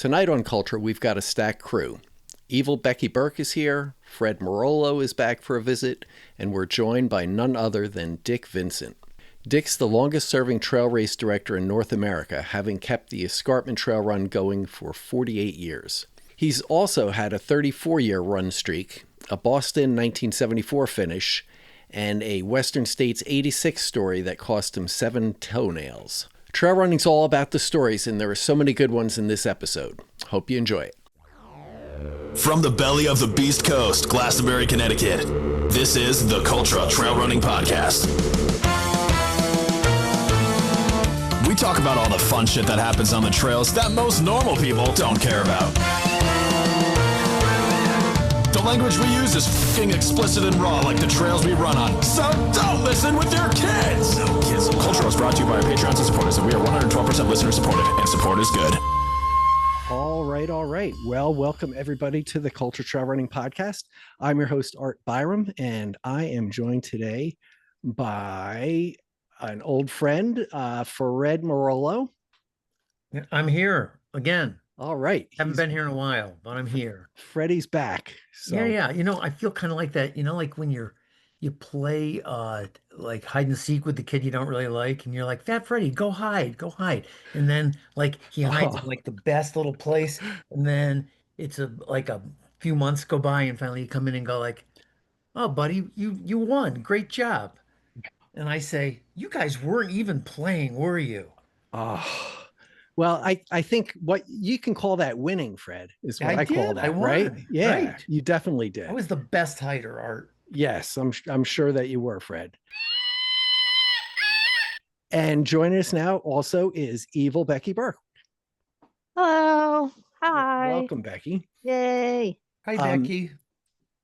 Tonight on Cultra, we've got a stacked crew. Evil Becky Burke is here, Fred Marolo is back for a visit, and we're joined by none other than Dick Vincent. Dick's the longest-serving trail race director in North America, having kept the Escarpment Trail Run going for 48 years. He's also had a 34-year run streak, a Boston 1974 finish, and a Western States 86 story that cost him 7 toenails. Trail running's all about the stories, and there are so many good ones in this episode. Hope you enjoy it. From the belly of the Beast Coast, Glastonbury, Connecticut, this is the Cultra Trail Running Podcast. We talk about all the fun shit that happens on the trails that most normal people don't care about. The language we use is fucking explicit and raw like the trails we run on. So don't listen with your kids! No kids. Cultra is brought to you by our Patreons and supporters, and we are 112% listener supported, and support is good. All right. Well, welcome everybody to the Cultra Trail Running Podcast. I'm your host, Art Byram, and I am joined today by an old friend, Phred Marolo. I'm here again. All right. Haven't been here in a while, but I'm here. Freddie's back. So. Yeah. You know, I feel kind of like that. You know, like when you play like hide and seek with the kid you don't really like, and you're like, Fat Freddy, go hide. And then like he hides in like the best little place, and then it's like a few months go by, and finally you come in and go like, oh buddy, you won. Great job. And I say, you guys weren't even playing, were you? Oh. Well, I think what you can call that winning, Fred, is what I call that, right? Yeah, right. You definitely did. I was the best hider, Art. Yes, I'm sure that you were, Fred. And joining us now also is Evil Becky Burke. Hello. Hi. Welcome, Becky. Yay. Hi, Becky.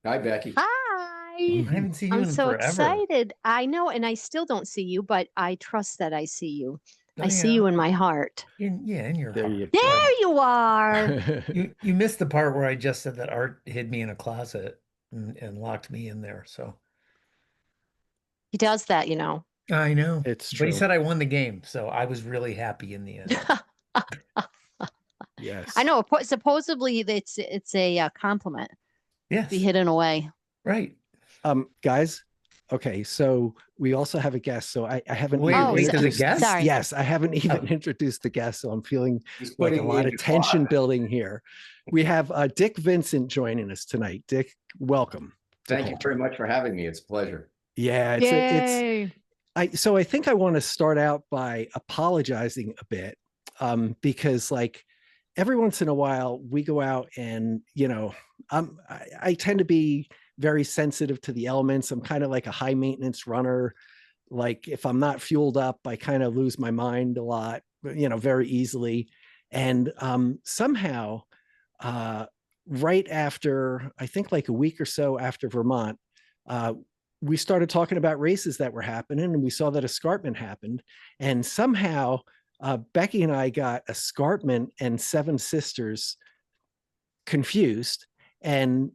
Hi, Becky. Hi. I haven't seen you I'm in so forever. excited. I know, and I still don't see you, but I trust that I see you. Oh, I see you in my heart. In your There heart. you There you are. You missed the part where I just said that Art hid me in a closet and locked me in there. So He does that, you know. I know. It's true. But he said I won the game, so I was really happy in the end. Yes. I know. Supposedly it's a compliment. Yes. Be hidden away. Right. Guys. Okay, so we also have a guest. So I haven't. Wait, there's a guest? Sorry. Yes, I haven't even introduced the guest, so I'm feeling like a lot of tension tension building here. We have Dick Vincent joining us tonight. Dick, welcome. Thank you very much for having me. It's a pleasure. Yeah, Yay. So I think I want to start out by apologizing a bit, because like every once in a while we go out and I tend to be very sensitive to the elements. I'm kind of like a high maintenance runner. Like if I'm not fueled up, I kind of lose my mind a lot, very easily. And somehow, right after, I think like a week or so after Vermont, we started talking about races that were happening, and we saw that Escarpment happened. And somehow Becky and I got Escarpment and Seven Sisters confused. And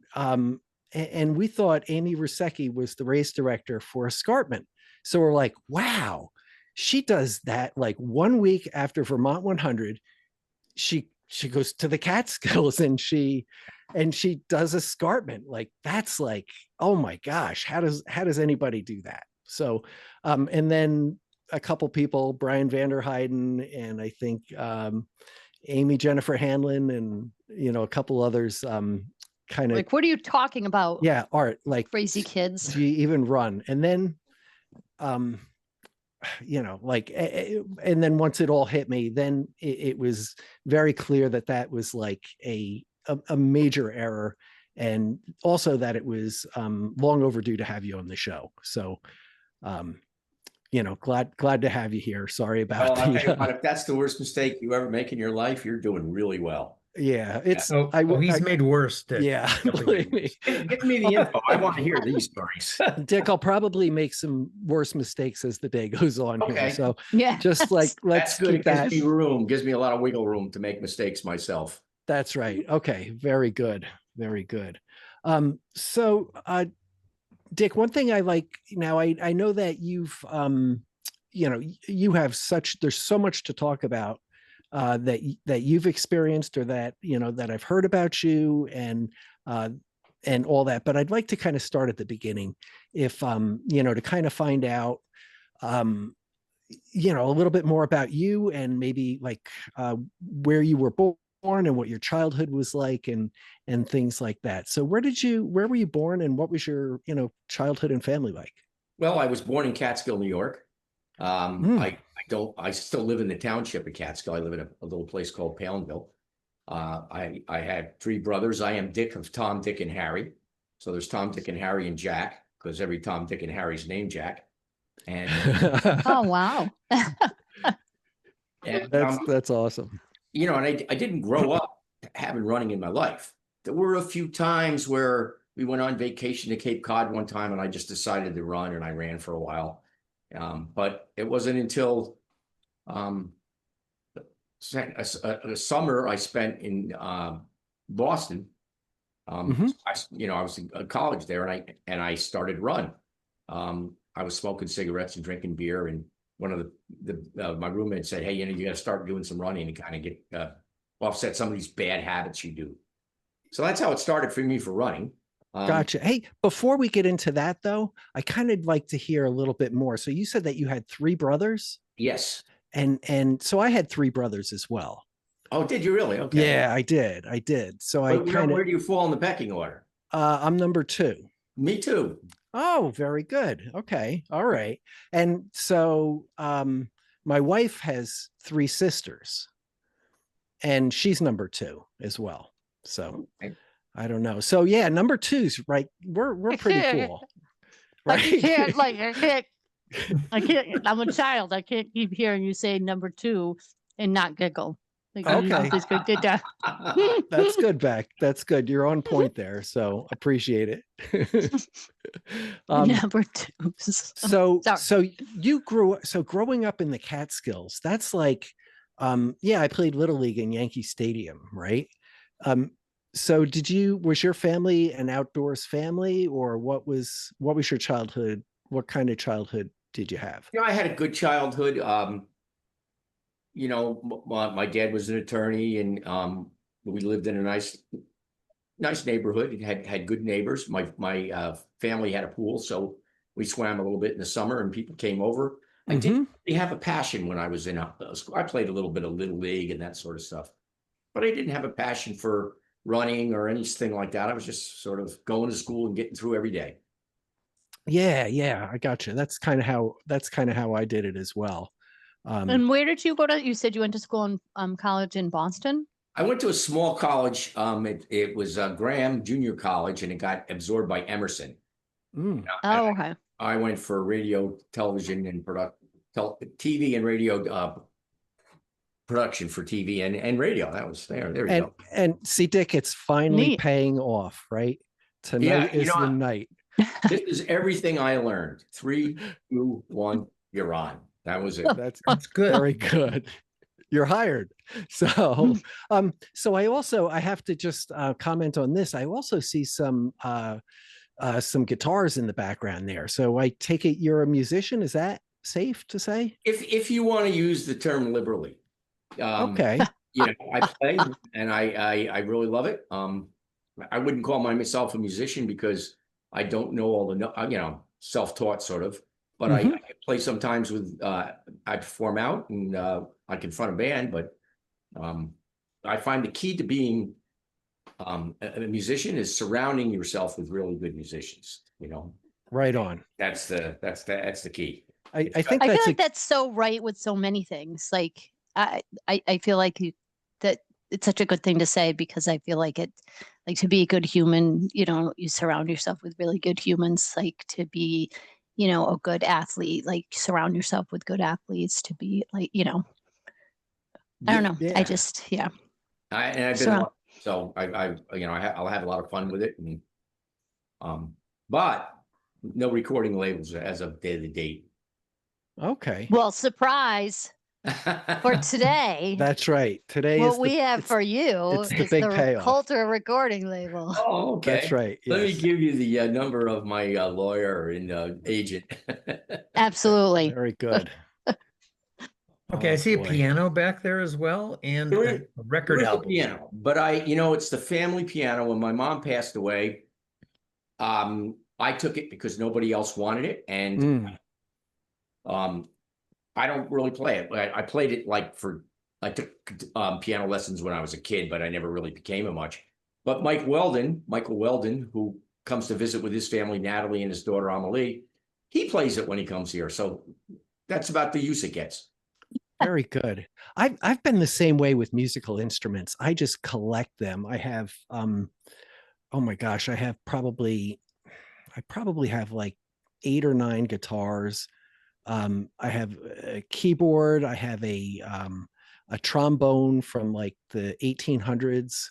we thought Amy Rusecki was the race director for Escarpment. So we're like, wow, she does that like 1 week after Vermont 100. She goes to the Catskills and she does Escarpment. Like that's like, oh my gosh, how does anybody do that? So and then a couple people, Brian Vanderheiden and I think Amy Jennifer Hanlon and a couple others kind of Like, what are you talking about? Yeah, Art, like Crazy kids. do you even run? And then and then once it all hit me, then it was very clear that was like a major error, and also that it was long overdue to have you on the show. So glad to have you here. Sorry about If that's the worst mistake you ever make in your life, you're doing really well. Yeah, it's he's made worse. Dick. Yeah, believe me. Give me the info. I want to hear these stories. Dick, I'll probably make some worse mistakes as the day goes on here. So yeah, just like let's keep that. Gives me a lot of wiggle room to make mistakes myself. That's right. Okay, very good. So Dick, one thing I like now, I know that you've you have there's so much to talk about that you've experienced, or that that I've heard about you, and all that. But I'd like to kind of start at the beginning, if to kind of find out a little bit more about you, and maybe like where you were born and what your childhood was like, and things like that. So where were you born, and what was your childhood and family like? Well, I was born in Catskill, New York. Mm. I still live in the township of Catskill. I live in a little place called Palinville. I had three brothers. I am Dick of Tom, Dick, and Harry. So there's Tom, Dick, and Harry, and Jack, because every Tom, Dick, and Harry's named Jack. And Oh, wow. and That's awesome. and I didn't grow up having running in my life. There were a few times where we went on vacation to Cape Cod one time, and I just decided to run, and I ran for a while. But it wasn't until a summer I spent in Boston. I was in college there, and I started run. I was smoking cigarettes and drinking beer, and one of my roommate said, "Hey, you got to start doing some running and kind of get offset some of these bad habits you do." So that's how it started for me for running. Gotcha. Hey, before we get into that though, I kind of like to hear a little bit more. So you said that you had three brothers? Yes. And so I had three brothers as well. Oh, did you really? Okay. Yeah, I did. So where do you fall in the pecking order? I'm number 2. Me too. Oh, very good. Okay. All right. And so my wife has 3 sisters, and she's number 2 as well. So okay. I don't know. So yeah, number 2's right. We're pretty cool. Right? I can't. I'm a child. I can't keep hearing you say number 2 and not giggle. Like, okay. That's good, Beck. That's good. You're on point there. So appreciate it. Number 2. So growing up in the Catskills, that's like, I played Little League in Yankee Stadium, right? So was your family an outdoors family, or what was your childhood? What kind of childhood did you have? I had a good childhood. My dad was an attorney, and we lived in a nice neighborhood. It had good neighbors. My family had a pool, so we swam a little bit in the summer, and people came over. I didn't really have a passion when I was in school. I played a little bit of Little League and that sort of stuff, but I didn't have a passion for running or anything like that. I was just sort of going to school and getting through every day. Yeah, I got you. That's kind of how I did it as well. And where did you go to? You said you went to school in college in Boston? I went to a small college. It was Graham Junior College, and it got absorbed by Emerson. Okay. I went for radio, television, and TV and radio production for TV and radio. That was there. There you go. And see, Dick, it's finally paying off, right? Tonight is the night. This is everything I learned. 3, 2, 1, you're on. That was it. That's good. Very good. You're hired. So, I have to just comment on this. I also see some guitars in the background there. So I take it you're a musician. Is that safe to say? If you want to use the term liberally. Okay. I play, and I really love it. I wouldn't call myself a musician because I don't know all the self-taught sort of. But I play sometimes with, I perform out, and I can front a band, but I find the key to being a musician is surrounding yourself with really good musicians, Right on. That's the key. I think I feel like that's so right with so many things. Like I feel like that it's such a good thing to say, because I feel like to be a good human, you surround yourself with really good humans, like to be a good athlete, like surround yourself with good athletes to be like, I don't know. Yeah. I just, and I've been, so I'll have a lot of fun with it. And, but no recording labels as of the date. Okay. Well, surprise for today. That's right. Today what we have for you is the big payoff. Cultra recording label. Oh, okay. That's right. Yes. Let me give you the number of my lawyer and agent. Absolutely. Very good. Okay, I Oh see a boy. piano back there as well, and There a is, record there is a album. piano, but it's the family piano. When my mom passed away, I took it because nobody else wanted it, and Mm. I don't really play it. I played it I took piano lessons when I was a kid, but I never really became a much. But Michael Weldon, who comes to visit with his family, Natalie and his daughter Amelie, he plays it when he comes here. So that's about the use it gets. Very good. I've been the same way with musical instruments. I just collect them. I have oh my gosh, I probably have like 8 or 9 guitars. I have a keyboard. I have a trombone from like the 1800s.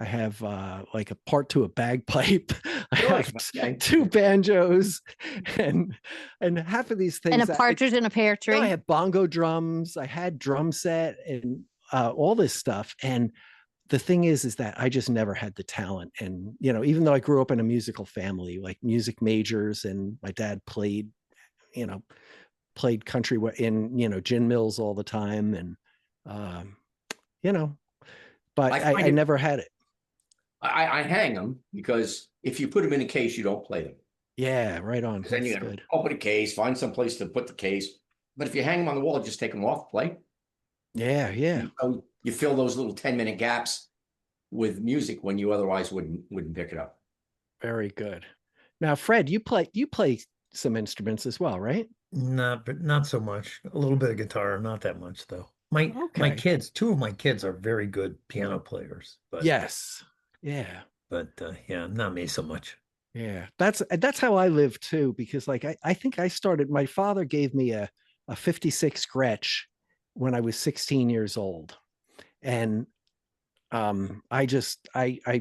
I have like a part to a bagpipe. I have Okay. 2 banjos, and half of these And a things. partridge in a pear I tree. had bongo drums. I had drum set and all this stuff. And the thing is that I just never had the talent. And even though I grew up in a musical family, like music majors, and my dad played, you know, played country in gin mills all the time, and um, you know, but I never had it. I hang them because if you put them in a case, you don't play them. Yeah, right on. Then you That's gotta good. open a case, find some place to put the case. But if you hang them on the wall, just take them off, play. Yeah, yeah. So you fill those little 10-minute gaps with music when you otherwise wouldn't pick it up. Very good. Now, Fred, you play some instruments as well, right? Not so much. A little bit of guitar, not that much though. My Okay. kids, 2 of my kids are very good piano players, but Yes. Yeah. yeah, not me so much. Yeah. That's how I live too, because like I think I started, my father gave me a 56 Gretsch when I was 16 years old. And I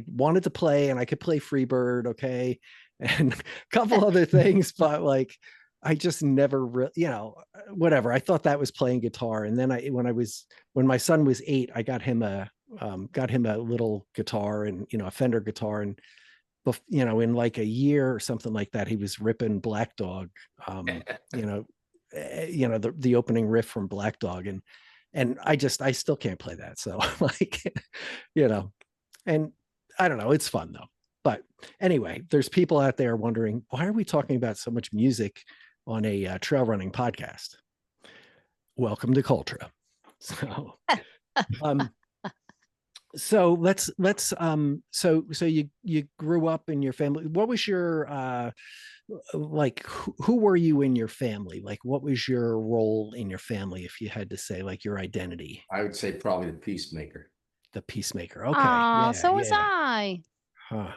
wanted to play, and I could play Freebird, okay, and a couple other things, but like I just never really, whatever. I thought that was playing guitar. And then when my son was 8, I got him a little guitar, and a Fender guitar, and in like a year or something like that, he was ripping Black Dog, the opening riff from Black Dog, and I still can't play that. So like, and I don't know, it's fun though. But anyway, there's people out there wondering, why are we talking about so much music on a trail running podcast? Welcome to Cultra. So, so let's so you grew up in your family. What was your like who were you in your family? Like, what was your role in your family, if you had to say, like, your identity? I would say probably the peacemaker. The peacemaker. Okay. Oh, Yeah, so was yeah. I. Huh.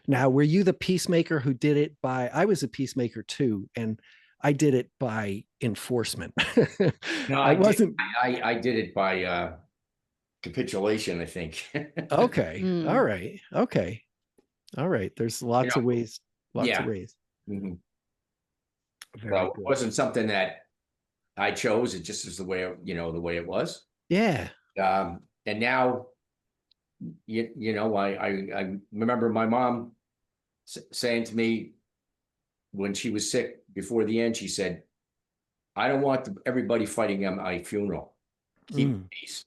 Now, were you the peacemaker who did it by, I was a peacemaker too, and I did it by enforcement. No, I wasn't. I did it by capitulation, I think. Okay. Mm. All right. Okay. All right. There's lots of ways. Lots of ways. Mhm. Very So good. it wasn't something that I chose. It just is the way it was. Yeah. And now, I remember my mom saying to me when she was sick before the end, she said, "I don't want everybody fighting at my funeral. Keep peace."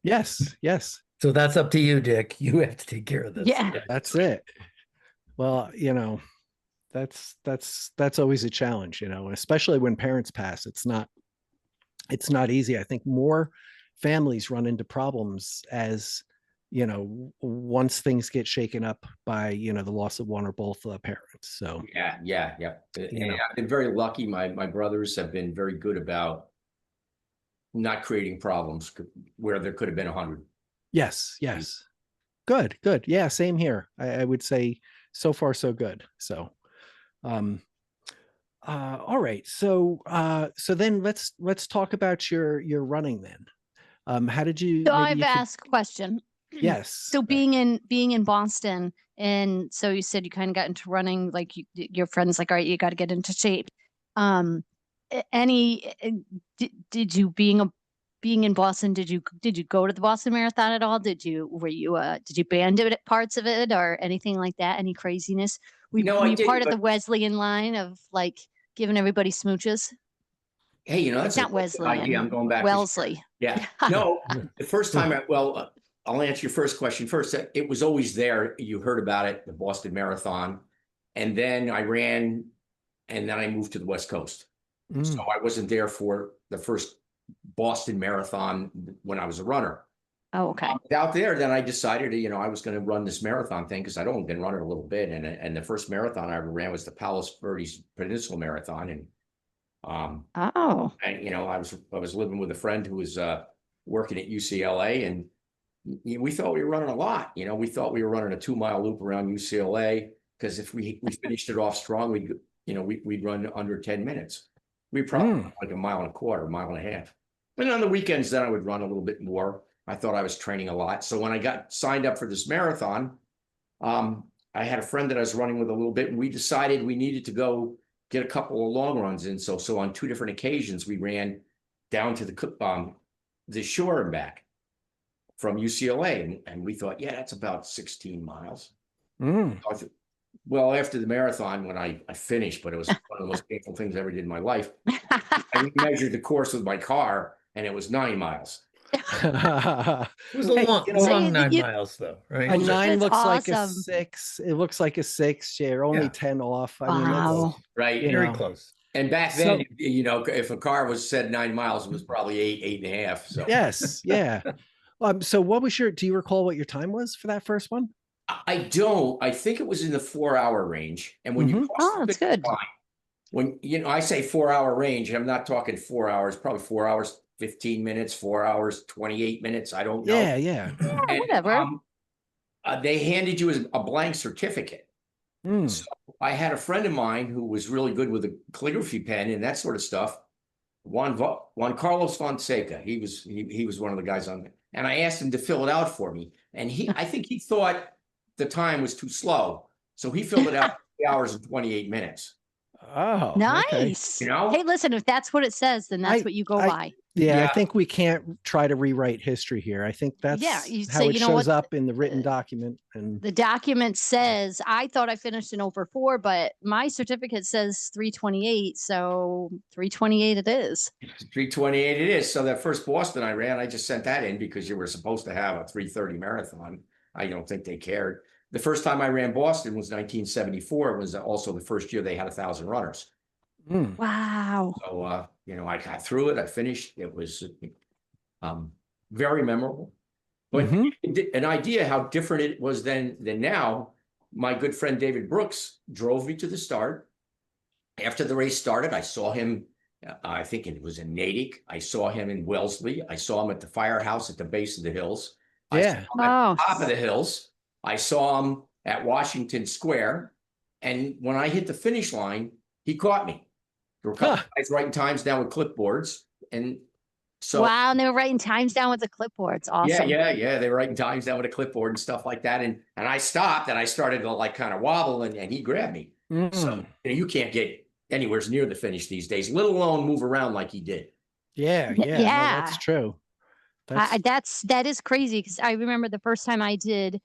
Yes. Yes. So that's up to you, Dick. You have to take care of this. Yeah. That's it. Well, that's always a challenge, especially when parents pass. It's not easy. I think more families run into problems as once things get shaken up by the loss of one or both parents. So Yeah. And I've been very lucky. My brothers have been very good about not creating problems where there could have been 100. yes. Good. Yeah, same here. I would say so far so good. So all right. So then let's talk about your running then. How did you? So I've asked a question. Yes. So being in Boston, and so you said you kind of got into running, like your friends like, all right, you got to get into shape. Did you being in Boston, did you go to the Boston Marathon at all? Did you band it parts of it or anything like that? Any craziness? Were you part of the Wesleyan line of like giving everybody smooches? Hey, you know, It's that's a not really good idea. I'm Wesleyan, going back. Wellesley. Yeah. No, the first time I'll answer your first question first. It was always there. You heard about it, the Boston Marathon. And then I ran, and then I moved to the West Coast. So I wasn't there for the first Boston Marathon when I was a runner. Oh, okay. Out there, then I decided, I was going to run this marathon thing because I'd only been running a little bit. And the first marathon I ever ran was the Palos Verdes Peninsula Marathon. And Oh, I was living with a friend who was working at UCLA, and we thought we were running a lot. We thought we were running a 2-mile loop around UCLA because if we finished it off strong, we'd run under 10 minutes. We probably like 1.25 miles, 1.5 miles. And on the weekends, then I would run a little bit more. I thought I was training a lot. So when I got signed up for this marathon, I had a friend that I was running with a little bit, and we decided we needed to go get a couple of long runs in. So on 2 different occasions, we ran down to the shore and back from UCLA. And we thought, yeah, that's about 16 miles. Well, after the marathon, when I finished, but it was one of the most painful things I ever did in my life. I measured the course with my car, and it was 9 miles. It was a long 9 miles, though, right? A 9 That's looks like a awesome. 6. It looks like a 6. Yeah, you're only 10 off. I mean, Wow. that's Right. Very close. And back then, if a car was said 9 miles, it was probably 8.5. So yes, yeah. So what was do you recall what your time was for that first one? I don't. I think it was in the 4-hour range. And when you cross that's good. When I say 4-hour range, I'm not talking 4 hours, probably 4 hours, 15 minutes, 4 hours, 28 minutes. I don't know. Yeah. And, whatever. They handed you a blank certificate. So I had a friend of mine who was really good with a calligraphy pen and that sort of stuff. Juan Carlos Fonseca. He was one of the guys on it. And I asked him to fill it out for me. And I think he thought the time was too slow. So he filled it out 3 hours and 28 minutes. Oh, nice. Okay. Hey, listen, if that's what it says, then that's what you go by. Yeah, I think we can't try to rewrite history here. I think that's how it shows up in the written document. And the document says, I thought I finished in over 4, but my certificate says 3:28. So 3:28 it is. 3:28 it is. So that first Boston I ran, I just sent that in because you were supposed to have a 3:30 marathon. I don't think they cared. The first time I ran Boston was 1974. It was also the first year they had 1,000 runners. Wow. So, I got through it. I finished. It was very memorable. But an idea how different it was then than now, my good friend David Brooks drove me to the start. After the race started, I saw him, I think it was in Natick. I saw him in Wellesley. I saw him at the firehouse at the base of the hills. I saw him at the top of the hills. I saw him at Washington Square. And when I hit the finish line, he caught me. There were a couple of guys writing times down with clipboards. And so wow, and they were writing times down with the clipboards. Awesome. Yeah. They were writing times down with a clipboard and stuff like that. And I stopped and I started to kind of wobble and he grabbed me. So you can't get anywhere near the finish these days, let alone move around like he did. Yeah. No, that's true. That is crazy because I remember the first time I did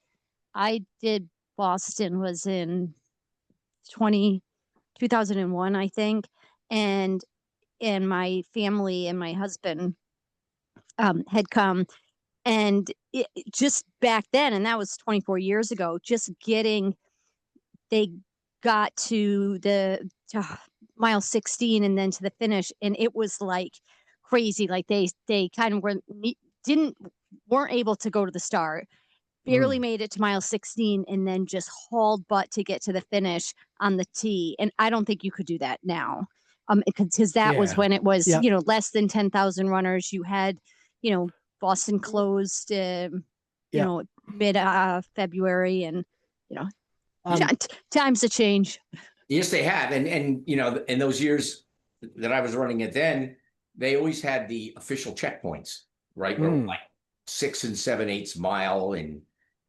Boston was in 2001, I think. And my family and my husband had come, and just back then, and that was 24 years ago, they got to mile 16 and then to the finish, and it was like crazy. Like they kind of weren't able to go to the start, barely made it to mile 16, and then just hauled butt to get to the finish on the tee. And I don't think you could do that now. Because that was when it was, less than 10,000 runners. You had, Boston closed, mid February, and times have changed. Yes, they have, and in those years that I was running it, then they always had the official checkpoints, right? Like 6 7/8 mile, and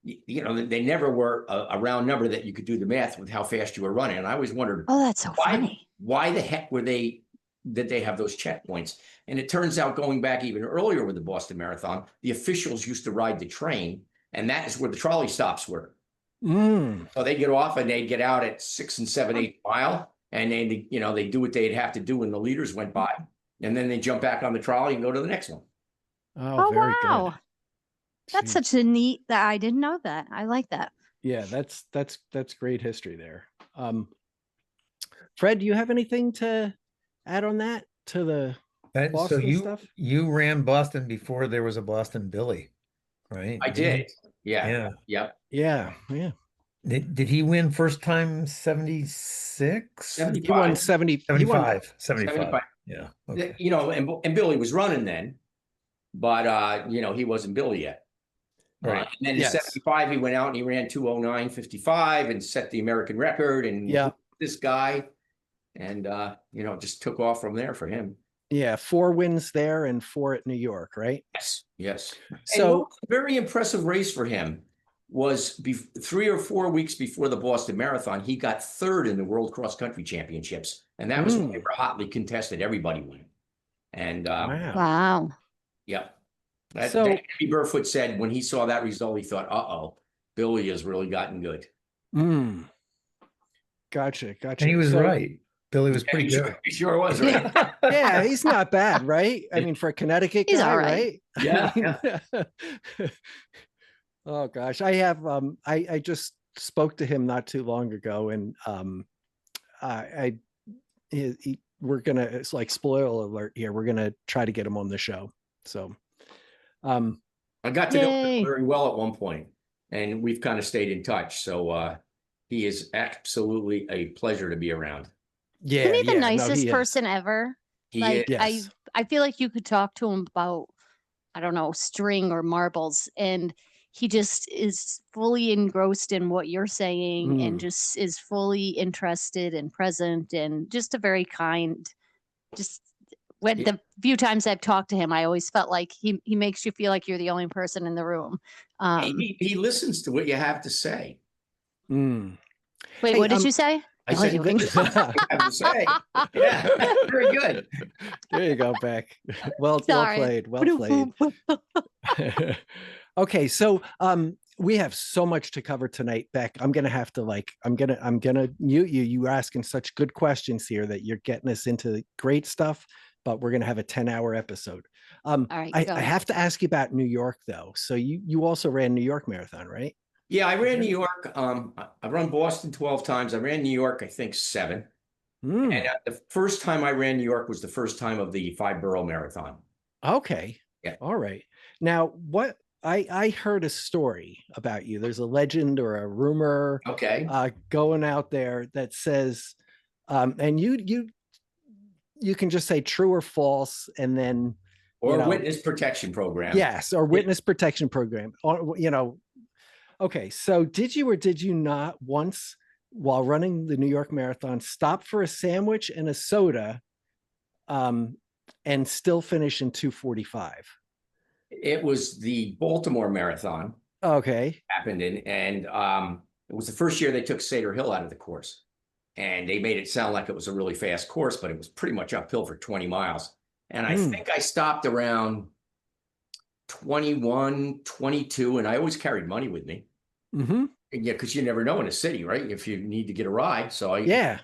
they never were a round number that you could do the math with how fast you were running. And I always wondered, oh, that's so funny. Why the heck did they have those checkpoints? And it turns out, going back even earlier with the Boston Marathon, the officials used to ride the train, and that is where the trolley stops were. So they'd get off and they'd get out at 6 7/8 mile, and they do what they'd have to do when the leaders went by. and then they jump back on the trolley and go to the next one. Oh, very wow. good. That's Jeez. such a neat that I didn't know that. I like that. Yeah, that's great history there. Fred, do you have anything to add on that to the So Boston stuff? you ran Boston before there was a Boston Billy, right? I did. Yeah. Yeah. Yep. Yeah. Did he win first time 76? He won 75. 75. 75. Yeah. Okay. You know, and Billy was running then, but you know, he wasn't Billy yet. Right. And then in 75, he went out and he ran 2:09:55 and set the American record. And this guy, and you know, just took off from there for him. Yeah, 4 wins there and 4 at New York, right? Yes. So a very impressive race for him was 3 or 4 weeks before the Boston Marathon. He got 3rd in the World Cross Country Championships, and that was when they were hotly contested. Everybody won. And wow. Yeah. Andy Burfoot said when he saw that result, he thought, "Uh-oh, Billy has really gotten good." Gotcha. And he was right. Billy was pretty good. He sure was, right? Yeah, he's not bad, right? I mean, for a Connecticut guy, all right. Yeah. Oh gosh, I have I just spoke to him not too long ago, and we're gonna, it's like spoiler alert here, we're gonna try to get him on the show. So I got to know him very well at one point, and we've kind of stayed in touch. So he is absolutely a pleasure to be around. Yeah, isn't he the nicest person ever? He is. I feel like you could talk to him about, I don't know, string or marbles, and he just is fully engrossed in what you're saying and just is fully interested and present, and just a very kind, just when the few times I've talked to him, I always felt like he makes you feel like you're the only person in the room. He listens to what you have to say. Wait, what did you say? I said, you have to say. Yeah, very good. There you go, Beck. Well played. Well played. Okay, so we have so much to cover tonight, Beck. I'm gonna have to I'm gonna mute you. You were asking such good questions here that you're getting us into great stuff, but we're gonna have a 10-hour episode. All right, I have to ask you about New York though. So you also ran New York Marathon, right? Yeah, I ran New York. I've run Boston 12 times. I ran New York, I think 7. And the first time I ran New York was the first time of the 5-borough marathon. Okay. Yeah. All right. Now, what I heard a story about you. There's a legend or a rumor going out there that says, and you can just say true or false, and then witness protection program. Yes, or witness protection program. Or, okay, so did you or did you not once, while running the New York Marathon, stop for a sandwich and a soda, and still finish in 2:45? It was the Baltimore Marathon. Okay. Happened in, and it was the first year they took Cedar Hill out of the course, and they made it sound like it was a really fast course, but it was pretty much uphill for 20 miles. And I think I stopped around 21, 22, and I always carried money with me. Yeah, because you never know in a city, right? If you need to get a ride. So I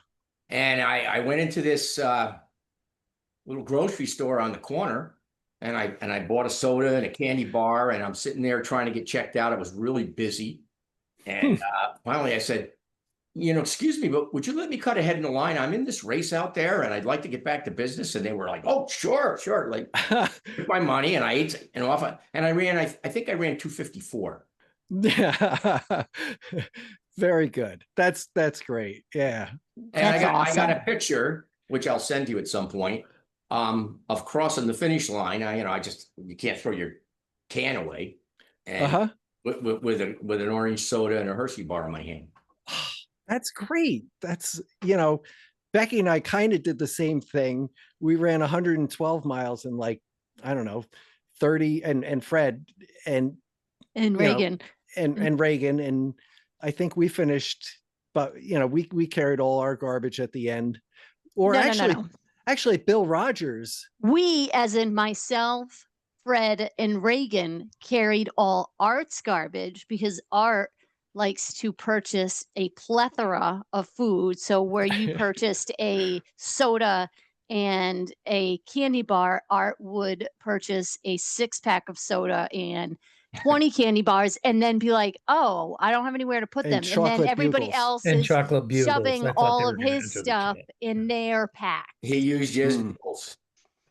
went into this little grocery store on the corner, and I bought a soda and a candy bar, and I'm sitting there trying to get checked out. It was really busy. And finally I said, excuse me, but would you let me cut ahead in the line? I'm in this race out there and I'd like to get back to business. And they were like, oh, sure. Like, took my money and I ate and off. And I ran, I think I ran 2:54. Yeah. Very good. That's great. Yeah. And I got a picture, which I'll send you at some point, of crossing the finish line. You can't throw your can away. And with an orange soda and a Hershey bar in my hand. That's great. That's, Becky and I kind of did the same thing. We ran 112 miles in I don't know, 30, and Fred and Reagan and Reagan. And I think we finished, but we carried all our garbage at the end. Or actually Bill Rogers. We, as in myself, Fred, and Reagan, carried all Art's garbage because Art likes to purchase a plethora of food. So where you purchased a soda and a candy bar, Art would purchase a 6-pack of soda and 20 candy bars and then be like, oh, I don't have anywhere to put And them. And then chocolate everybody bugles. else And is chocolate bugles. shoving I thought all they were of gonna his enter the stuff chat. in their pack. He used just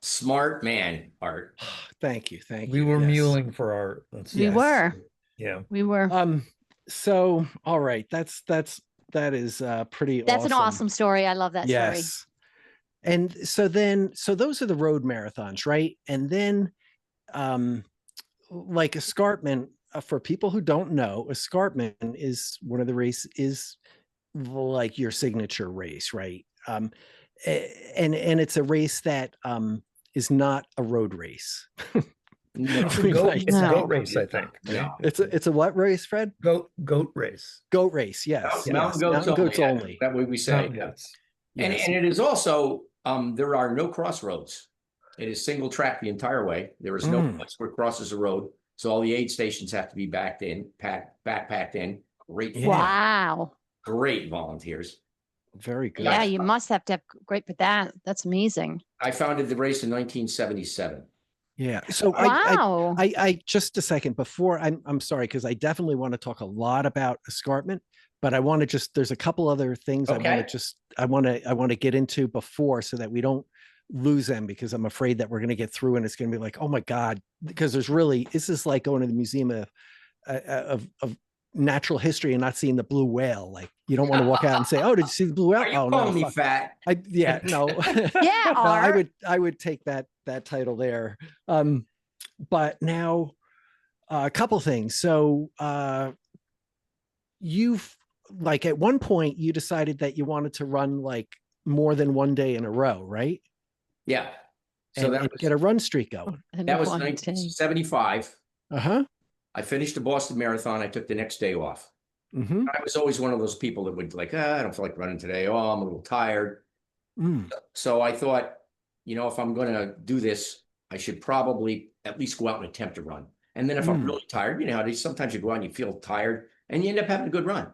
smart man, Art. Thank you. Thank We you. were Yes. muling for our. We Yes. were. Yeah. We were. So all right, that is pretty That's an awesome. awesome story. I love that story. Yes. And so those are the road marathons, right? And then like Escarpment, for people who don't know, Escarpment is one of the is like your signature race, right? And it's a race that is not a road race. No. It's a goat race, I think. No. It's a what race, Fred? Goat race. Goat race, yes. Mountain yes. goats Mountain only. goats only. That way we say. Mountain goats. And Yes. it is also there are no crossroads. It is single track the entire way. There is no place where it crosses the road. So all the aid stations have to be backpacked in. Great. Yeah. Wow. Great volunteers. Very good. Yeah, you must have to have great, but that's amazing. I founded the race in 1977. Yeah. So Wow. I just a second before I'm sorry, because I definitely want to talk a lot about Escarpment, but I want to there's a couple other things Okay. I want to get into before so that we don't lose them, because I'm afraid that we're going to get through and it's going to be like, oh my God, because this is like going to the Museum of Natural History and not seeing the blue whale. Like, you don't want to walk out and say, oh, did you see the blue whale? Are you Oh, calling no, me fuck. fat? Yeah, no. Yeah, No, Art. I would take that title there. But now a couple things. So you've like at one point you decided that you wanted to run like more than one day in a row, right? Yeah. So And get a run streak going. that was 1975. Uh-huh. I finished the Boston Marathon. I took the next day off. Mm-hmm. I was always one of those people that would like, I don't feel like running today. Oh, I'm a little tired. So I thought, if I'm going to do this, I should probably at least go out and attempt to run. And then if I'm really tired, sometimes you go out and you feel tired and you end up having a good run.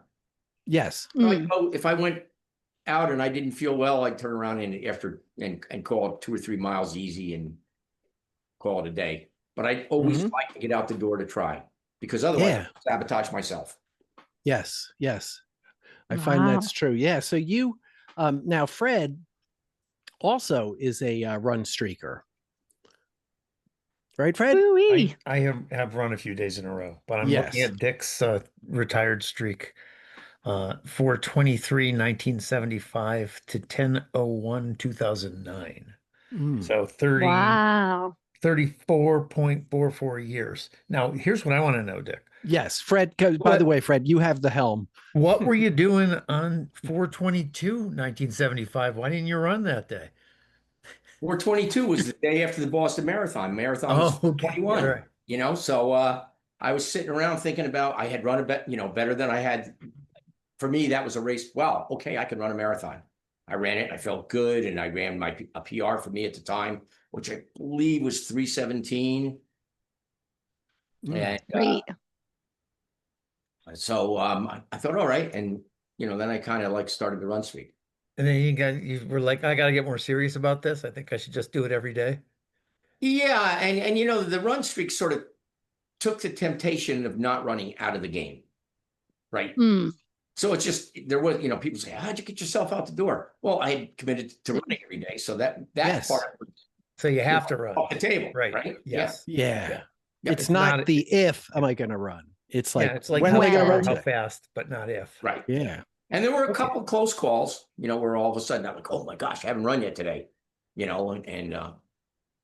Yes. So if I went out and I didn't feel well, I'd turn around and call it 2 or 3 miles easy and call it a day. But I always like to get out the door to try, because otherwise I sabotage myself. Yes. I find that's true. Yeah. So you now Fred also is a run streaker. Right, Fred? I have run a few days in a row, but I'm looking at Dick's retired streak. 4/23, 1975 to 10/01, 2009. So 34.44 years. Now, here's what I want to know, Dick. Yes, Fred. By the way, Fred, you have the helm. What were you doing on 4/22, 1975? Why didn't you run that day? 4/22 was the day after the Boston Marathon. Marathon was 21. Right. So I was sitting around thinking about, I had run a bet, better than I had. For me, that was a race. Well, okay, I can run a marathon. I ran it. I felt good, and I ran a PR for me at the time, which I believe was 3:17. And Great. So I thought, all right, and then I kind of like started the run streak. And then you were like, I got to get more serious about this. I think I should just do it every day. Yeah, and the run streak sort of took the temptation of not running out of the game, right? So it's just, there was, people say, how'd you get yourself out the door? Well, I had committed to running every day, so that part. So you have to run off the table, right? Yes. Yeah. It's not the if am I going to run. It's like, it's like when am I going to run? How fast, but not if. Right. Yeah. And there were a couple close calls, where all of a sudden I'm like, oh my gosh, I haven't run yet today,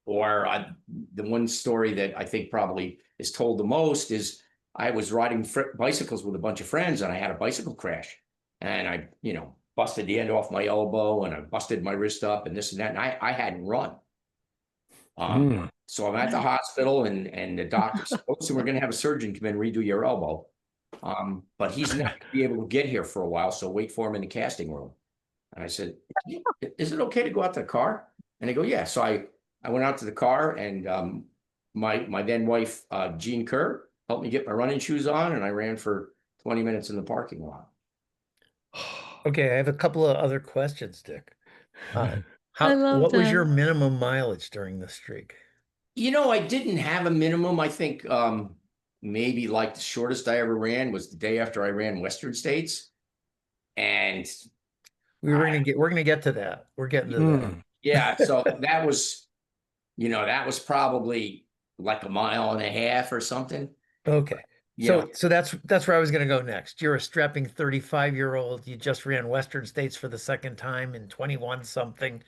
or the one story that I think probably is told the most is I was riding bicycles with a bunch of friends and I had a bicycle crash, and I, busted the end off my elbow and I busted my wrist up and this and that. And I hadn't run. So I'm at the hospital and the doctor said, so we're going to have a surgeon come in and redo your elbow. But he's not going to be able to get here for a while, so wait for him in the casting room. And I said, is it okay to go out to the car? And they go, yeah. So I went out to the car, and my then wife, Jean Kerr, helped me get my running shoes on, and I ran for 20 minutes in the parking lot. Okay, I have a couple of other questions, Dick. I love What was your that. minimum mileage during the streak? I didn't have a minimum. I think maybe like the shortest I ever ran was the day after I ran Western States. And We're gonna get to that. We're getting to that. Mm. yeah, so that was, that was probably like a mile and a half or something. Okay. Yeah. So that's where I was going to go next. You're a strapping 35-year-old. You just ran Western States for the second time in 21 something.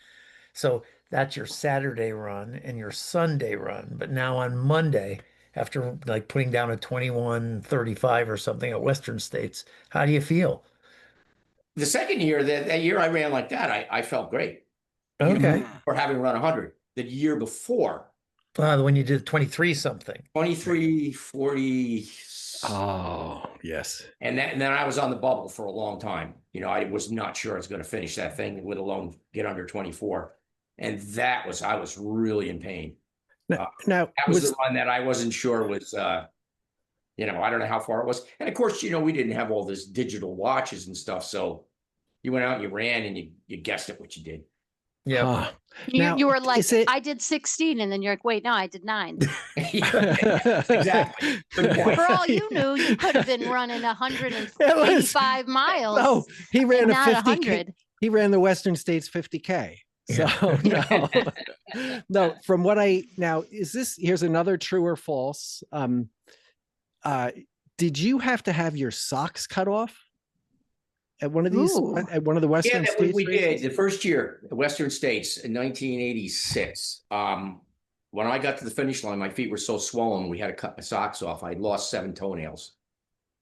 So that's your Saturday run and your Sunday run. But now on Monday, after like putting down a 21:35 or something at Western States, how do you feel? The second year, that year I ran like that, I felt great. Okay. For having run 100. The year before, When you did 23 something. 23:40. Oh, yes. And then I was on the bubble for a long time. I was not sure I was going to finish that thing, let alone get under 24. And I was really in pain. Now, That was the one that I wasn't sure was, I don't know how far it was. And of course, we didn't have all this digital watches and stuff. So you went out and you ran and you guessed at what you did. Yeah. You were like, I did 16, and then you're like, wait, no, I did 9. Exactly. Good point. For all you knew, you could have been running 185 miles. No, he ran a 50. 100. He ran the Western States 50K. So no. From what here's another true or false. Did you have to have your socks cut off at one of these, at one of the Western States? We did the first year, the Western States in 1986. When I got to the finish line, my feet were so swollen, we had to cut my socks off. I lost 7 toenails.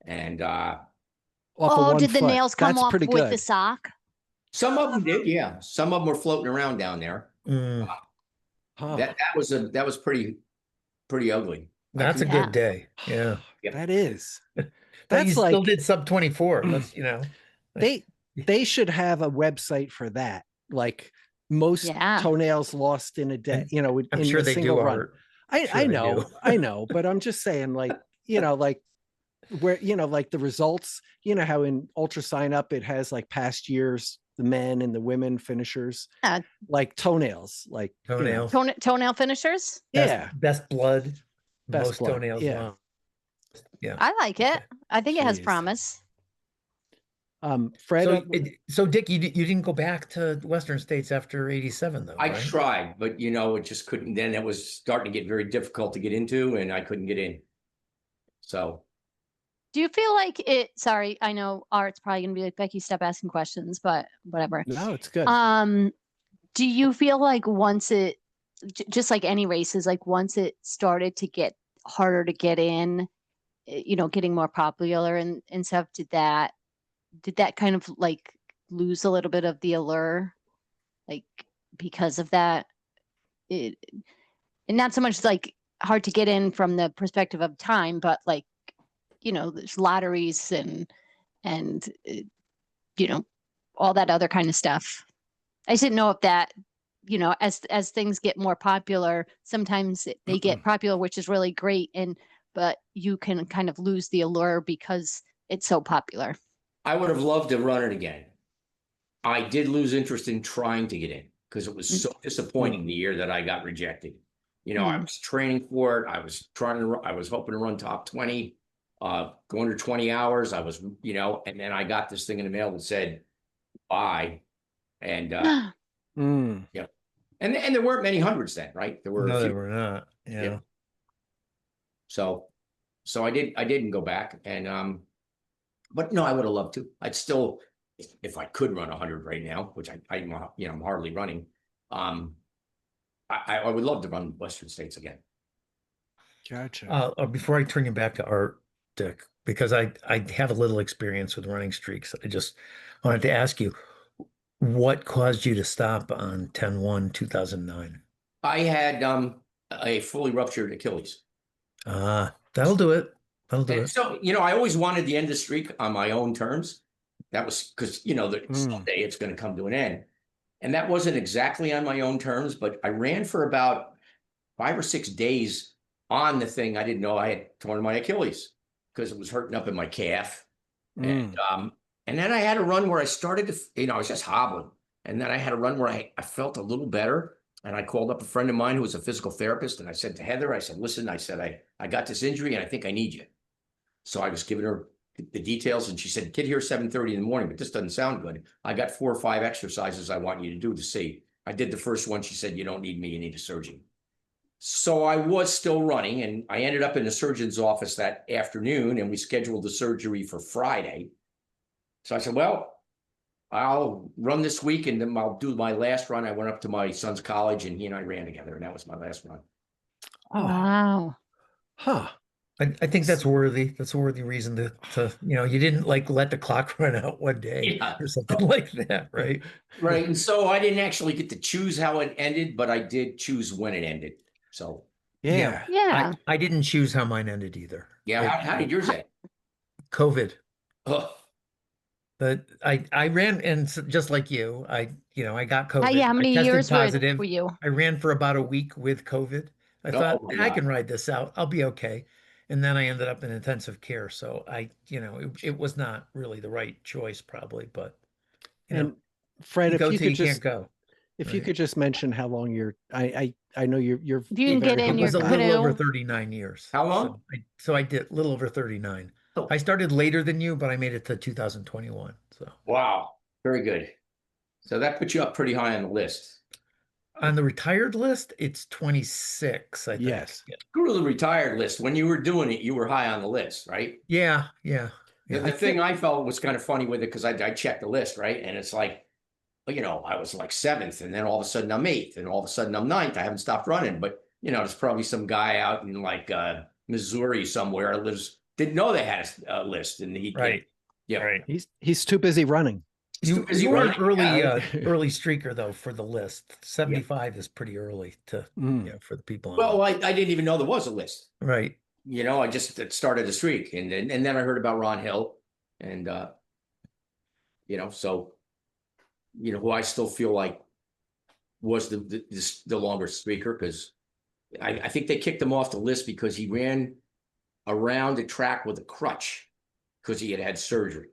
And did the nails come off with the sock? Some of them did, yeah. Some of them were floating around down there. That was pretty ugly. That's a good day. Yeah. That is. That's you still did sub 24. That's they should have a website for that. Like most toenails lost in a day, I'm sure they do. Run. I know, but I'm just saying, like, like where, like the results, how in Ultra Sign Up, it has like past years, the men and the women finishers, like toenails, like toenails, toenail finishers. Best blood, most blood. Toenails. Yeah. Yeah. I like it. I think it has promise. Fred. So Dick, you didn't go back to Western States after 87 though, I right? tried, but it just couldn't. Then it was starting to get very difficult to get into, and I couldn't get in. So do you feel like it? Sorry, I know Art's probably gonna be like, Becky, stop asking questions, but whatever. No, it's good. Do you feel like once it, just like any races, like once it started to get harder to get in, getting more popular and stuff, did that kind of like lose a little bit of the allure, like because of that? And not so much like hard to get in from the perspective of time, but like, there's lotteries and all that other kind of stuff. I just didn't know if that, as things get more popular, sometimes they get popular, which is really great. But you can kind of lose the allure because it's so popular. I would have loved to run it again. I did lose interest in trying to get in because it was so disappointing the year that I got rejected. I was training for it. I was hoping to run top 20, go under 20 hours. I was, and then I got this thing in the mail that said, bye. And, and there weren't many hundreds then, right? There were a few. There were not. Yeah. So I didn't go back, and but no, I would have loved to. I'd still, if I could run 100 right now, which I'm hardly running. I would love to run Western States again. Gotcha. Before I turn you back to Art, Dick, because I have a little experience with running streaks, I just wanted to ask you, what caused you to stop on 10/1/2009? I had a fully ruptured Achilles. That'll do it. That'll do it. So, I always wanted to end the streak on my own terms. That was because, someday it's going to come to an end. And that wasn't exactly on my own terms, but I ran for about 5 or 6 days on the thing. I didn't know I had torn my Achilles because it was hurting up in my calf. And then I had a run where I started to, I was just hobbling. And then I had a run where I felt a little better. And I called up a friend of mine who was a physical therapist. And I said to Heather, I said, listen, I said, I got this injury and I think I need you. So I was giving her the details and she said, get here 7:30 in the morning, but this doesn't sound good. I got 4 or 5 exercises I want you to do to see. I did the first one. She said, you don't need me, you need a surgeon. So I was still running and I ended up in the surgeon's office that afternoon and we scheduled the surgery for Friday. So I said, well, I'll run this week and then I'll do my last run. I went up to my son's college and he and I ran together and that was my last run. Oh, Wow. huh. I think that's worthy. That's a worthy reason to you didn't like let the clock run out one day or something like that, right? Right. And so I didn't actually get to choose how it ended, but I did choose when it ended. So Yeah. Yeah. I didn't choose how mine ended either. yeah, how did yours end? COVID. Oh, But I ran, and just like you, I got COVID. Yeah, how I many tested years positive. were you? I ran for about a week with COVID. I thought oh my I God. can ride this out. I'll be okay. And then I ended up in intensive care. So it was not really the right choice probably, but And Fred, you if go you till could you just can't go. if you Right? could just mention how long I know you're If you can get very in It your was a humble guy. little over canoe. 39 years. How long? So I did a little over 39. Oh. I started later than you, but I made it to 2021. So Wow. Very good. So that puts you up pretty high on the list. on the retired list, it's 26, I think. Yes. Screw the retired list. When you were doing it, you were high on the list, right? Yeah. The thing I felt was kind of funny with it because I checked the list, right? And it's like, I was like 7th, and then all of a sudden I'm 8th, and all of a sudden I'm 9th. I haven't stopped running, but there's probably some guy out in like Missouri somewhere didn't know they had a list, and he Right. yeah. Right. He's too busy running. You busy were an running. early Yeah. early streaker though for the list. 75 is pretty early to for the people on Well, it. I didn't even know there was a list. Right. I just started a streak, and then I heard about Ron Hill, and so who I still feel like was the longer streaker because I think they kicked him off the list because he ran around the track with a crutch because he had surgery.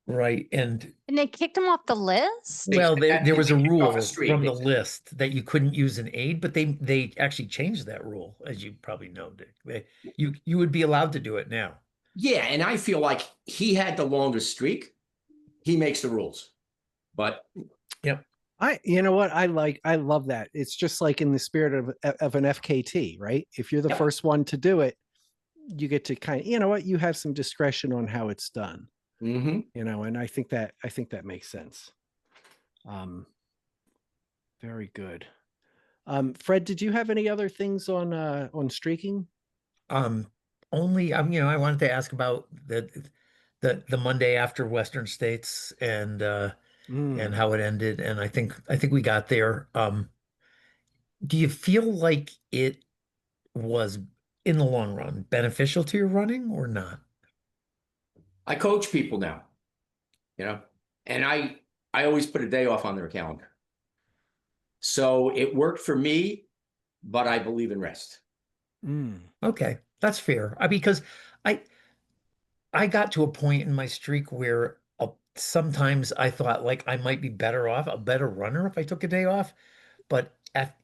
Right. And And they kicked him off the list? well, there was a They kicked rule off a streak. from the list that you couldn't use an aid, but they actually changed that rule, as you probably know, Dick. You would be allowed to do it now. Yeah, and I feel like he had the longest streak. He makes the rules, but Yep. You know what I love that. It's just like in the spirit of an FKT, right? If you're the first one to do it, you get to kind of, you have some discretion on how it's done. And I think that makes sense. Very good. Fred, did you have any other things on streaking? Only I wanted to ask about the Monday after Western States and how it ended, and I think we got there. Do you feel like it was in the long run beneficial to your running or not? I coach people now, and I always put a day off on their calendar. So it worked for me, but I believe in rest. Okay, that's fair. Because I got to a point in my streak where sometimes I thought like I might be a better runner if I took a day off. But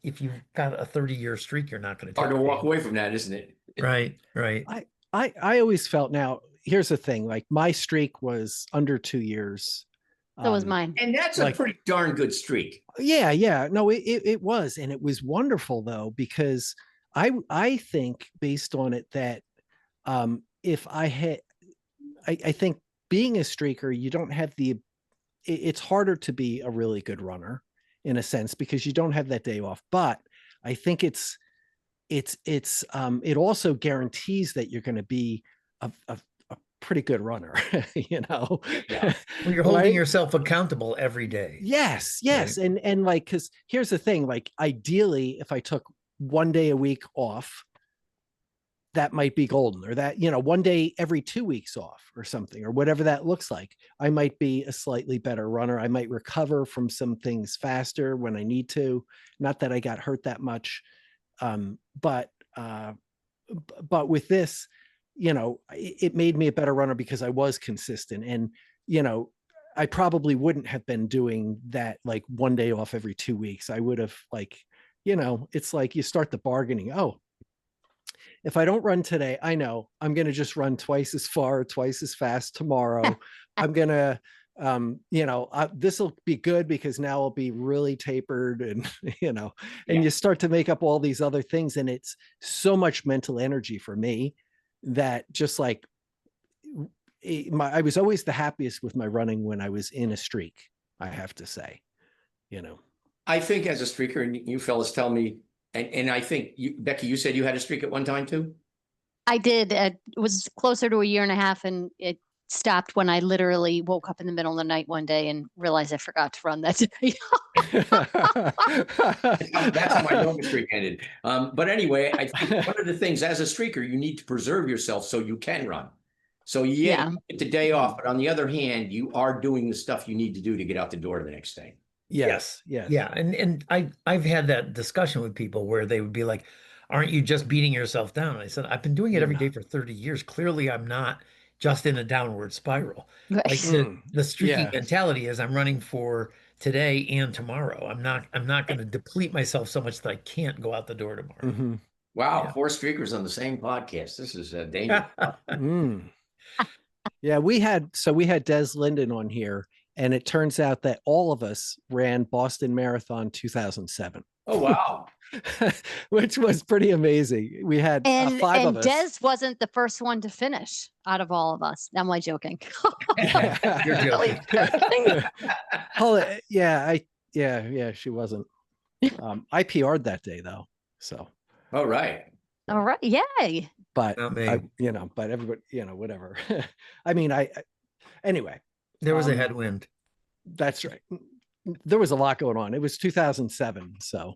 if you've got a 30-year streak, you're not going to Hard to walk away from that, isn't it? Right. I always felt, now here's the thing, like my streak was under 2 years. So was mine. And that's a pretty darn good streak. Yeah. No, it was. And it was wonderful though, because I think based on it that if I had, I think being a streaker, you don't have it's harder to be a really good runner in a sense because you don't have that day off. But I think it also guarantees that you're going to be a pretty good runner, Well, you're holding yourself accountable every day. Yes. Right? And like, because here's the thing, like ideally, if I took 1 day a week off, that might be golden, or that, 1 day every 2 weeks off or something, or whatever that looks like. I might be a slightly better runner. I might recover from some things faster when I need to. Not that I got hurt that much. But with this, it made me a better runner because I was consistent. And, I probably wouldn't have been doing that like one day off every 2 weeks. I would have like, it's like you start the bargaining. Oh, if I don't run today, I know I'm going to just run twice as far, twice as fast tomorrow. I'm going to, this will be good because now I'll be really tapered and, and you start to make up all these other things. And it's so much mental energy for me that just like, I was always the happiest with my running when I was in a streak, I have to say, I think as a streaker, and you fellas tell me, and I think Becky, you said you had a streak at one time too? I did. It was closer to a year and a half, and it stopped when I literally woke up in the middle of the night one day and realized I forgot to run that day. That's how my yoga streak ended. But anyway, I think one of the things as a streaker, you need to preserve yourself so you can run. So you get the day off, but on the other hand, you are doing the stuff you need to do to get out the door the next day. Yes. Yeah. And I've had that discussion with people where they would be like, aren't you just beating yourself down? I said, I've been doing it every day for 30 years. Clearly, I'm not just in a downward spiral. Right. Like the streaky mentality is I'm running for today and tomorrow. I'm not going to deplete myself so much that I can't go out the door tomorrow. Mm-hmm. Wow, 4 streakers on the same podcast. This is dangerous. Yeah, we had Des Linden on here, and it turns out that all of us ran Boston Marathon 2007. Oh, wow. Which was pretty amazing. We had 5 of us. And Des wasn't the first one to finish out of all of us. Am I joking? You're joking. Yeah, she wasn't. I PR'd that day though. So. All right. Yay. But but everybody, whatever. I mean, anyway. There was a headwind. That's right. There was a lot going on. It was 2007, so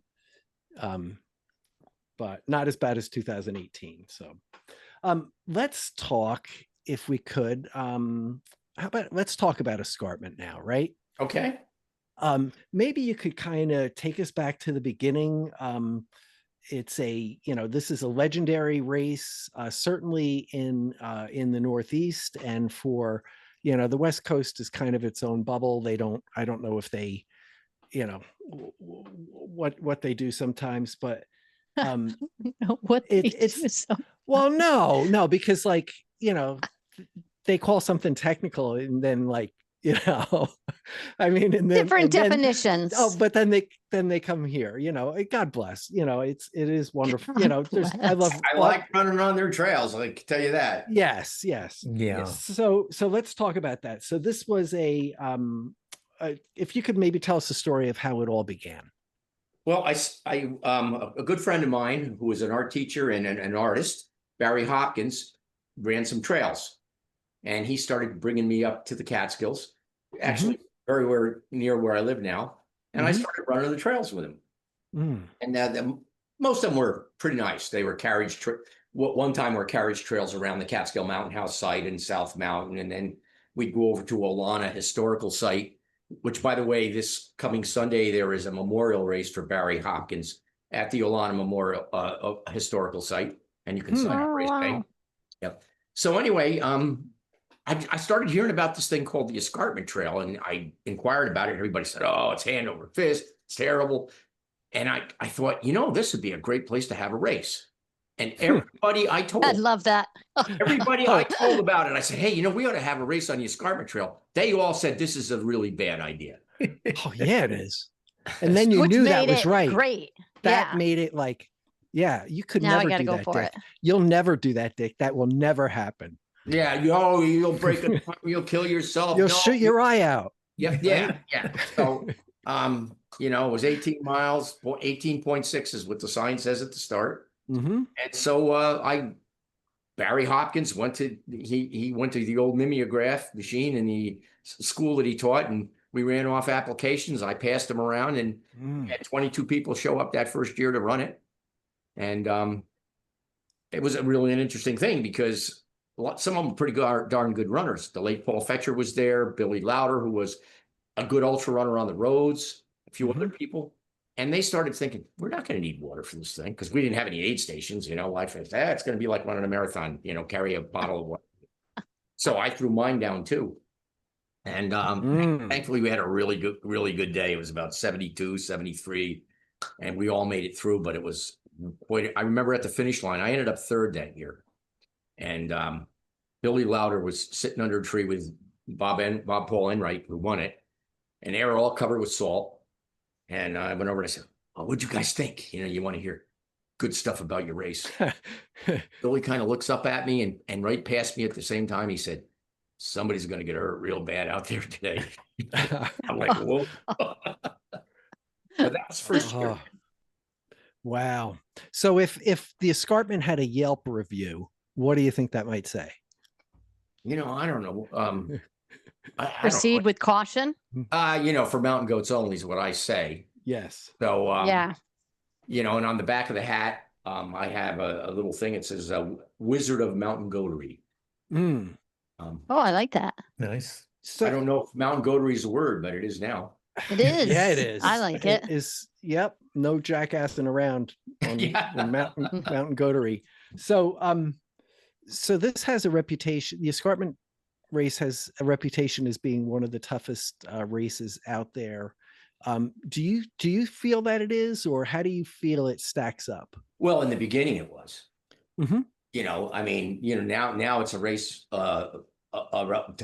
but not as bad as 2018. So let's talk, if we could. Let's talk about escarpment now, right? Okay. Maybe you could kind of take us back to the beginning. It's this is a legendary race, certainly in the Northeast, and for the West Coast is kind of its own bubble. I don't know if they, what they do sometimes, but well, no, because like, they call something technical and then like, I mean, and then different definitions. But then they come here, God bless, it is wonderful. I like running on their trails. I can tell you that. Yes. Yeah. So let's talk about that. So this was if you could maybe tell us the story of how it all began. Well, a good friend of mine who was an art teacher and an artist, Barry Hopkins, ran some trails. And he started bringing me up to the Catskills, actually very near where I live now. And I started running the trails with him. And most of them were pretty nice. They were one time were carriage trails around the Catskill Mountain House site in South Mountain. And then we'd go over to Olana Historical Site, which, by the way, this coming Sunday, there is a memorial race for Barry Hopkins at the Olana Memorial Historical Site. And you can sign up, raise pay. Yep. So anyway, I started hearing about this thing called the Escarpment Trail, and I inquired about it. Everybody said, oh, it's hand over fist. It's terrible. And I thought, this would be a great place to have a race. And everybody I told. I love that. Everybody I told about it, I said, hey, we ought to have a race on the Escarpment Trail. They all said, this is a really bad idea. Oh, yeah, it is. And then you knew that was right. Great. That made it like, you could now never do that, Dick. You'll never do that, Dick. That will never happen. Yeah, you'll break it. You'll kill yourself. You'll shoot your eye out. Yeah. So, it was 18 miles. 18.6 is what the sign says at the start. And so Barry Hopkins went to the old mimeograph machine in the school that he taught, and we ran off applications. I passed them around, and had 22 people show up that first year to run it. And it was really an interesting thing because some of them were pretty darn good runners. The late Paul Fetcher was there, Billy Lauder, who was a good ultra runner on the roads, a few other people. And they started thinking, we're not going to need water for this thing, because we didn't have any aid stations. I thought, it's going to be like running a marathon, carry a bottle of water. So I threw mine down too. And thankfully we had a really good day. It was about 72, 73, and we all made it through, but it was quite, I remember at the finish line, I ended up third that year. And Billy Lauder was sitting under a tree with Bob Paul Enright, who won it, and they were all covered with salt. And I went over and I said, "Oh, what'd you guys think? You know, you want to hear good stuff about your race." Billy kind of looks up at me and right past me at the same time, he said, "Somebody's going to get hurt real bad out there today." I'm like, whoa. But that's for sure. Wow. So if the Escarpment had a Yelp review, what do you think that might say? You know, I don't know. Proceed with caution. You know, for mountain goats only is what I say. Yes. So, Yeah. you know, and on the back of the hat, I have a little thing. It says Wizard of Mountain Goatery. Oh, I like that. Nice. So I don't know if mountain goatery is a word, but it is now. It is. Yeah, it is. I like it. It is. Yep. No jackassing around on, on mountain goatery. So, so this has a reputation. The Escarpment race has a reputation as being one of the toughest races out there. Do you feel that it is, or how do you feel it stacks up? Well, in the beginning, it was. Mm-hmm. You know, I mean, you know, now it's a race. To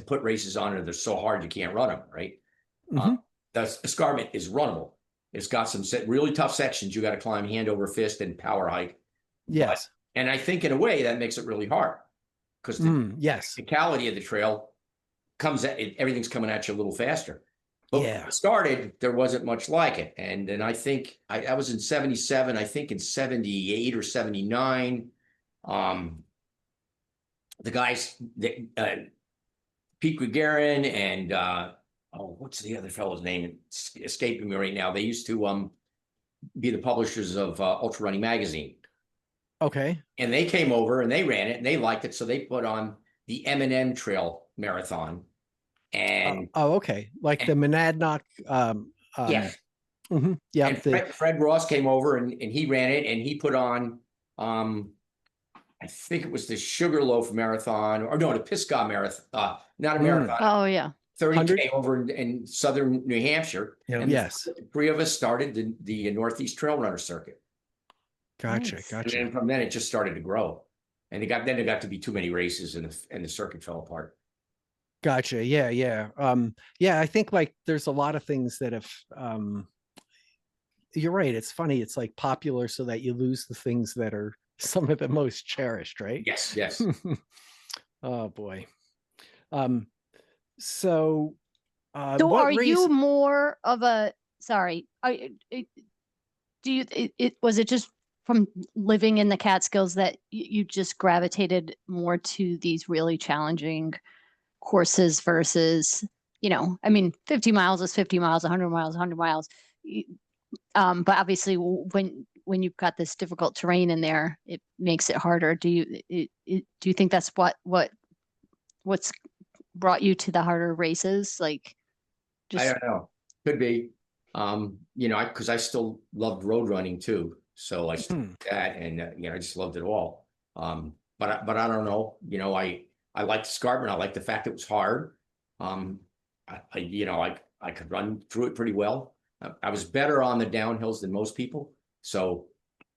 put races on it, they're so hard you can't run them, right? Mm-hmm. The Escarpment is runnable. It's got some really tough sections. You got to climb hand over fist and power hike. Yes. And I think in a way that makes it really hard because the physicality of the trail comes at it, everything's coming at you a little faster. But when it started, there wasn't much like it. And then I think I was in 77, I think in 78 or 79. The guys, Pete Gagarin and what's the other fellow's name? It's escaping me right now. They used to be the publishers of Ultra Running Magazine. Okay. And they came over and they ran it and they liked it. So they put on the M&M Trail Marathon. And okay. Like the Monadnock. Yes. Mm-hmm. Yeah. And Fred Ross came over and he ran it and he put on I think it was the Sugarloaf Marathon, or no, the Pisgah Marathon, not a marathon. Oh, yeah. 30K over in southern New Hampshire. Yeah. And yes. the three of us started the Northeast Trail Runner circuit. Gotcha. Nice. Gotcha. And then it just started to grow. And then there got to be too many races and the circuit fell apart. Gotcha. Yeah. Yeah. Yeah, I think like there's a lot of things that have you're right. It's funny. It's like popular so that you lose the things that are some of the most cherished, right? Yes, yes. Oh boy. So are you more of a was it just from living in the Catskills that you just gravitated more to these really challenging courses versus, you know, I mean, 50 miles is 50 miles, 100 miles, 100 miles. But obviously when you've got this difficult terrain in there, it makes it harder. Do you think that's what's brought you to the harder races? Like, I don't know. Could be. You know, because I still loved road running too. So I still did that, and you know, I just loved it all. But I don't know. You know, I liked Escarpment. I liked the fact it was hard. You know, I could run through it pretty well. I was better on the downhills than most people. So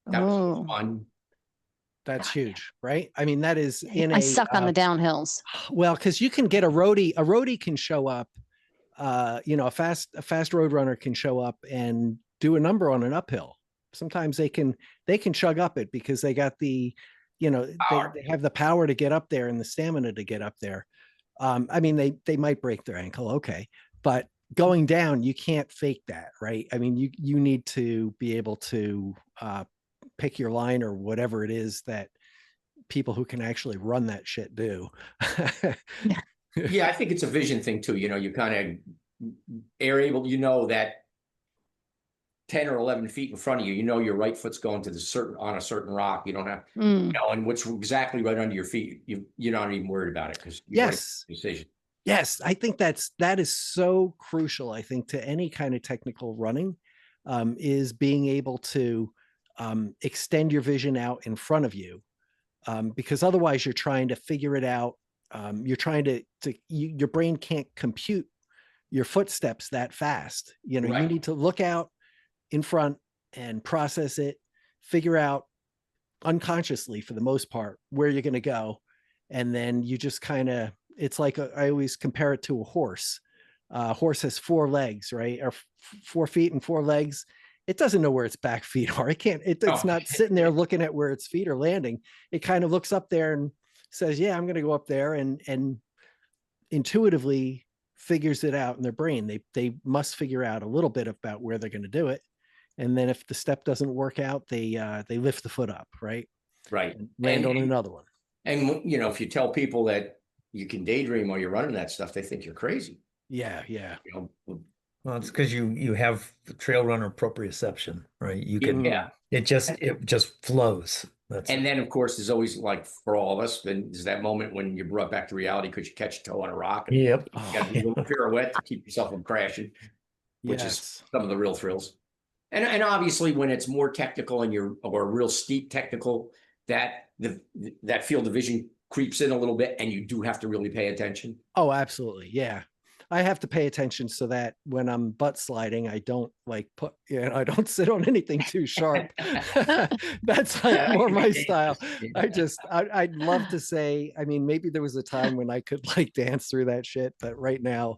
that was fun. That's huge, right? I mean, that is I suck on the downhills. Well, because you can get a roadie. A roadie can show up. You know, a fast road runner can show up and do a number on an uphill. Sometimes they can chug up it because they got the, you know, they have the power to get up there and the stamina to get up there. I mean, they might break their ankle, okay, but going down, you can't fake that, right? I mean, you need to be able to pick your line or whatever it is that people who can actually run that shit do. Yeah, I think it's a vision thing too. You know, you kind of are able, you know, that 10 or 11 feet in front of you, you know, your right foot's going to on a certain rock. You don't have, you know, and what's exactly right under your feet, you're not even worried about it because you yes, decision. Yes, I think that is so crucial. I think to any kind of technical running is being able to extend your vision out in front of you, because otherwise you're trying to figure it out. You're trying to your brain can't compute your footsteps that fast. You know, you Right. need to look out in front and process it, figure out unconsciously for the most part where you're going to go. And then you just kind of, it's like I always compare it to a horse. A horse has 4 legs, right? Or 4 feet and 4 legs. It doesn't know where its back feet are. It can't, it's Oh. not sitting there looking at where its feet are landing. It kind of looks up there and says, yeah, I'm going to go up there, and intuitively figures it out in their brain. They must figure out a little bit about where they're going to do it. And then if the step doesn't work out, they lift the foot up, right? Right. And land on another one. And, you know, if you tell people that you can daydream while you're running that stuff, they think you're crazy. Yeah. Yeah. You know, Well, it's because you have the trail runner proprioception, right? You can, yeah. it just flows. That's And then, of course, there's always, like, for all of us, then there's that moment when you're brought back to reality because you catch a toe on a rock. And yep. you got to do a little pirouette to keep yourself from crashing, which is some of the real thrills. And obviously, when it's more technical and or real steep technical, that field of vision creeps in a little bit, and you do have to really pay attention. Oh, absolutely. Yeah. I have to pay attention so that when I'm butt sliding, I don't I don't sit on anything too sharp. That's like more my style. I'd love to say, I mean, maybe there was a time when I could like dance through that shit, but right now,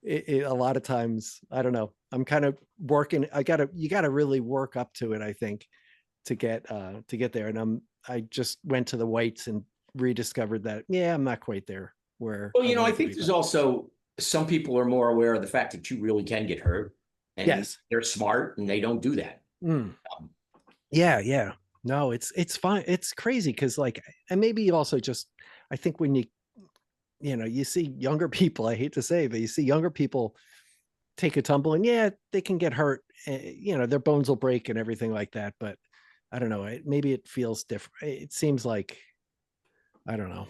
a lot of times, I don't know. I'm kind of working. You gotta really work up to it, I think, to get there. And I just went to the weights and rediscovered that, yeah, I'm not quite there where. Well, you know, I think there's also some people are more aware of the fact that you really can get hurt, and yes, they're smart and they don't do that. Yeah. No, it's fine. It's crazy because like, and maybe also just, I think when you see younger people, I hate to say, but you see younger people take a tumble and yeah, they can get hurt. Their bones will break and everything like that. But I don't know. Maybe it feels different. It seems like, I don't know.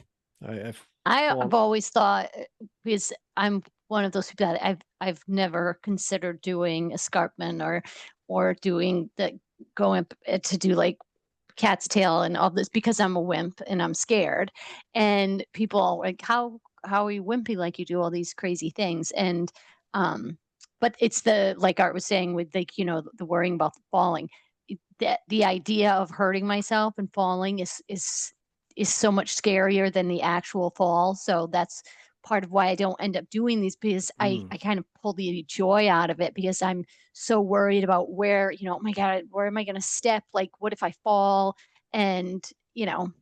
I've always thought, because I'm one of those people that I've never considered doing escarpment or doing going to do like cat's tail and all this, because I'm a wimp and I'm scared. And people are like, how are you wimpy, like you do all these crazy things? And but it's like Art was saying with the worrying about falling, that the idea of hurting myself and falling is so much scarier than the actual fall. So that's part of why I don't end up doing these, because I kind of pull the joy out of it, because I'm so worried about where, oh my God, where am I going to step? Like, what if I fall? And,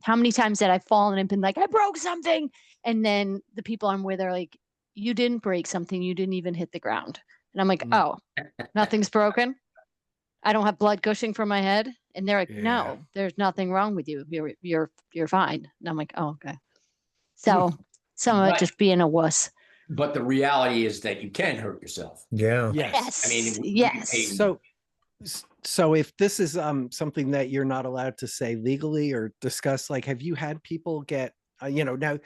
how many times that I've fallen and been like, I broke something. And then the people I'm with are like, you didn't break something. You didn't even hit the ground. And I'm like, oh, nothing's broken. I don't have blood gushing from my head. And they're like, no, there's nothing wrong with you. You're fine. And I'm like, oh, okay. So some of it just being a wuss. But the reality is that you can hurt yourself. Yeah. Yes. I mean, yes. So if this is something that you're not allowed to say legally or discuss, like, have you had people get, now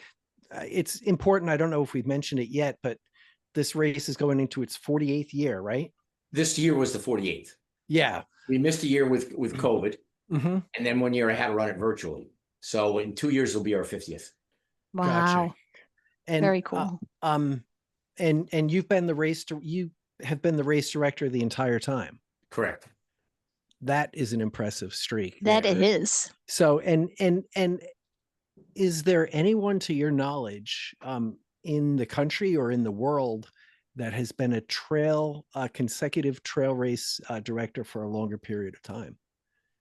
it's important. I don't know if we've mentioned it yet, but this race is going into its 48th year, right? This year was the 48th. Yeah. We missed a year with COVID. Mm-hmm. And then 1 year I had to run it virtually. So in 2 years, it'll be our 50th. Wow. Gotcha. And very cool. And you have been the race director the entire time. Correct. That is an impressive streak. That it is. So, and is there anyone to your knowledge in the country or in the world that has been a consecutive trail race director for a longer period of time?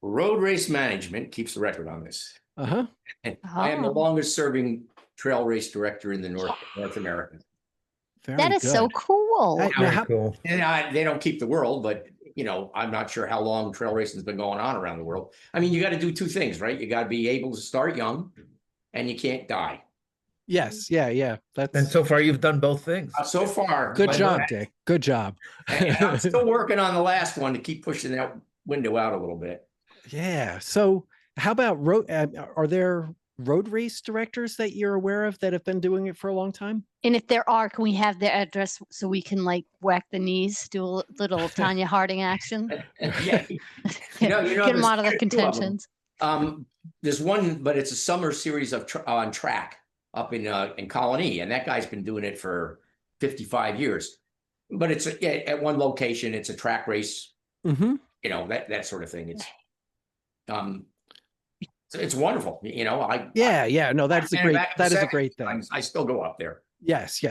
Road Race Management keeps the record on this. Uh-huh. And I am the longest serving trail race director in the North America. That is so cool. Cool. And they don't keep the world, but I'm not sure how long trail racing has been going on around the world. I mean, you got to do two things, right? You got to be able to start young, and you can't die. Yes. Yeah. And so far, you've done both things. So far. Good job, Dick. Good job. And I'm still working on the last one to keep pushing that window out a little bit. Yeah. So how about are there road race directors that you're aware of that have been doing it for a long time? And if there are, can we have their address so we can like whack the knees, do a little Tanya Harding action? Yeah. Get them out of the contentions. There's one, but it's a summer series of on track up in Colony, and that guy's been doing it for 55 years. but it's at one location. It's a track race. Mm-hmm. You know, that sort of thing. It's wonderful. You know, No, that is a great thing. I still go up there. Yes.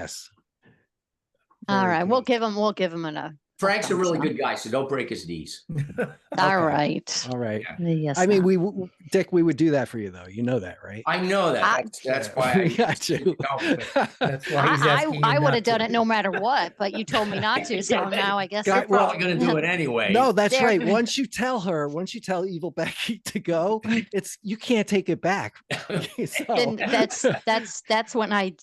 All Very right, good. we'll give him a Frank's a really thumbs up. good guy, so don't break his knees. All right. All right. Yes. I mean, Dick, we would do that for you though. You know that, right? I know that. That's why I got you. That's why he's asking you I would not have done to. it no matter what, but you told me not to. So now I guess you're probably going to do it anyway. No, that's There- right. Once you tell evil Becky to go, you can't take it back. then that's when I,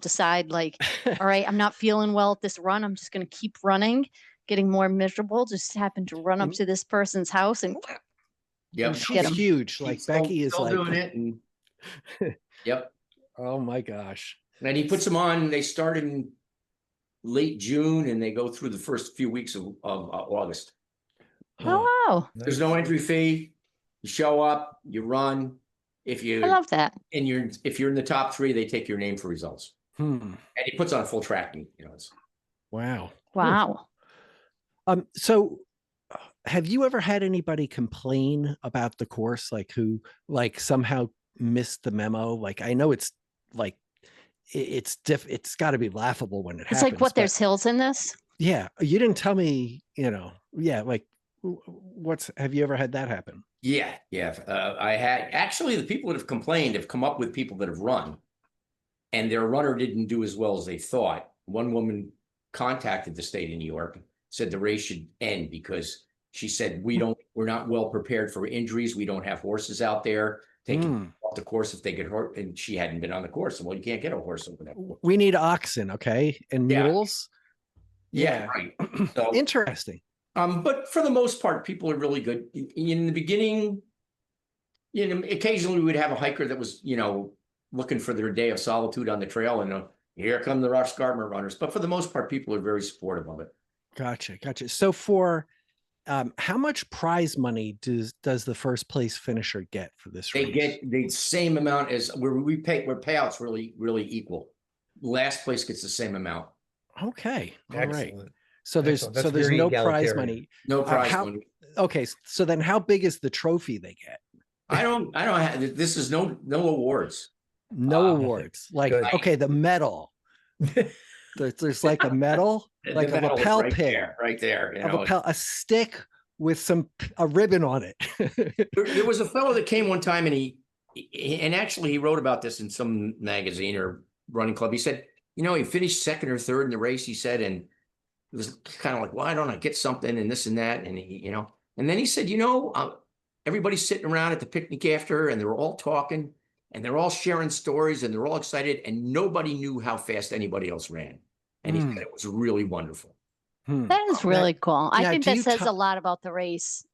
decide like, all right, I'm not feeling well at this run. I'm just going to keep running, getting more miserable. Just happen to run up to this person's house and Yep. Get 'em. She's huge. Like Becky is still like doing it. And, yep. Oh my gosh. And he puts them on. They start in late June and they go through the first few weeks of August. oh wow, There's no entry fee. You show up, you run. If I love that. if you're in the top 3, they take your name for results. Hmm. And he puts on a full tracking. Wow. Wow. So have you ever had anybody complain about the course, like who like somehow missed the memo? Like I know it's like it's got to be laughable when it It's happens. like what? There's hills in this. Yeah, you didn't tell me. Like have you ever had that happen? Yeah. I had actually the people that have complained have come up with people that have run, and their runner didn't do as well as they thought. One woman contacted the state of New York, said the race should end because she said we're not well prepared for injuries. We don't have horses out there taking off the course if they get hurt, and she hadn't been on the course. Well, you can't get a horse over there. We need oxen, okay, and mules. Yeah, right. So interesting. But for the most part, people are really good. In the beginning, occasionally we'd have a hiker that was, looking for their day of solitude on the trail, and here come the Escarpment runners. But for the most part, people are very supportive of it. Gotcha. So for how much prize money does the first place finisher get for this race? They get the same amount as where payouts really, really equal. Last place gets the same amount. Okay. All right. Excellent. So there's Very no prize egalitarian. money. No prize money. Okay. So then how big is the trophy they get? I don't have, this is no awards. No awards. Like, good. okay, the medal. There's like a medal, like The a medal is lapel right pin, there, right there. a stick with a ribbon on it. There was a fellow that came one time, and he actually he wrote about this in some magazine or running club. He said, he finished second or third in the race. He said, and it was kind of like, why don't I get something and this and that, and and then he said, everybody's sitting around at the picnic after, and they're all talking, and they're all sharing stories, and they're all excited, and nobody knew how fast anybody else ran, and he said it was really wonderful. That is really cool. I think do that you says a lot about the race.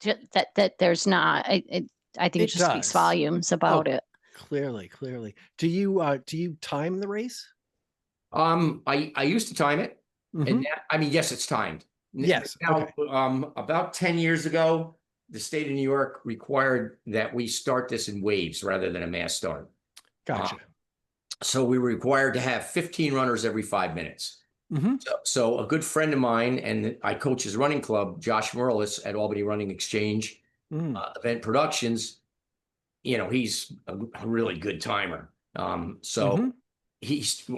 That there's not. I think it just speaks does. volumes about it. Clearly. Do you time the race? I used to time it, and now, yes, it's timed. Yes. Now, Okay. about 10 years ago, the state of New York required that we start this in waves rather than a mass start. Gotcha. So we were required to have 15 runners every 5 minutes. So a good friend of mine, and I coach his running club, Josh Morales at Albany Running Exchange, Event Productions. He's a really good timer. So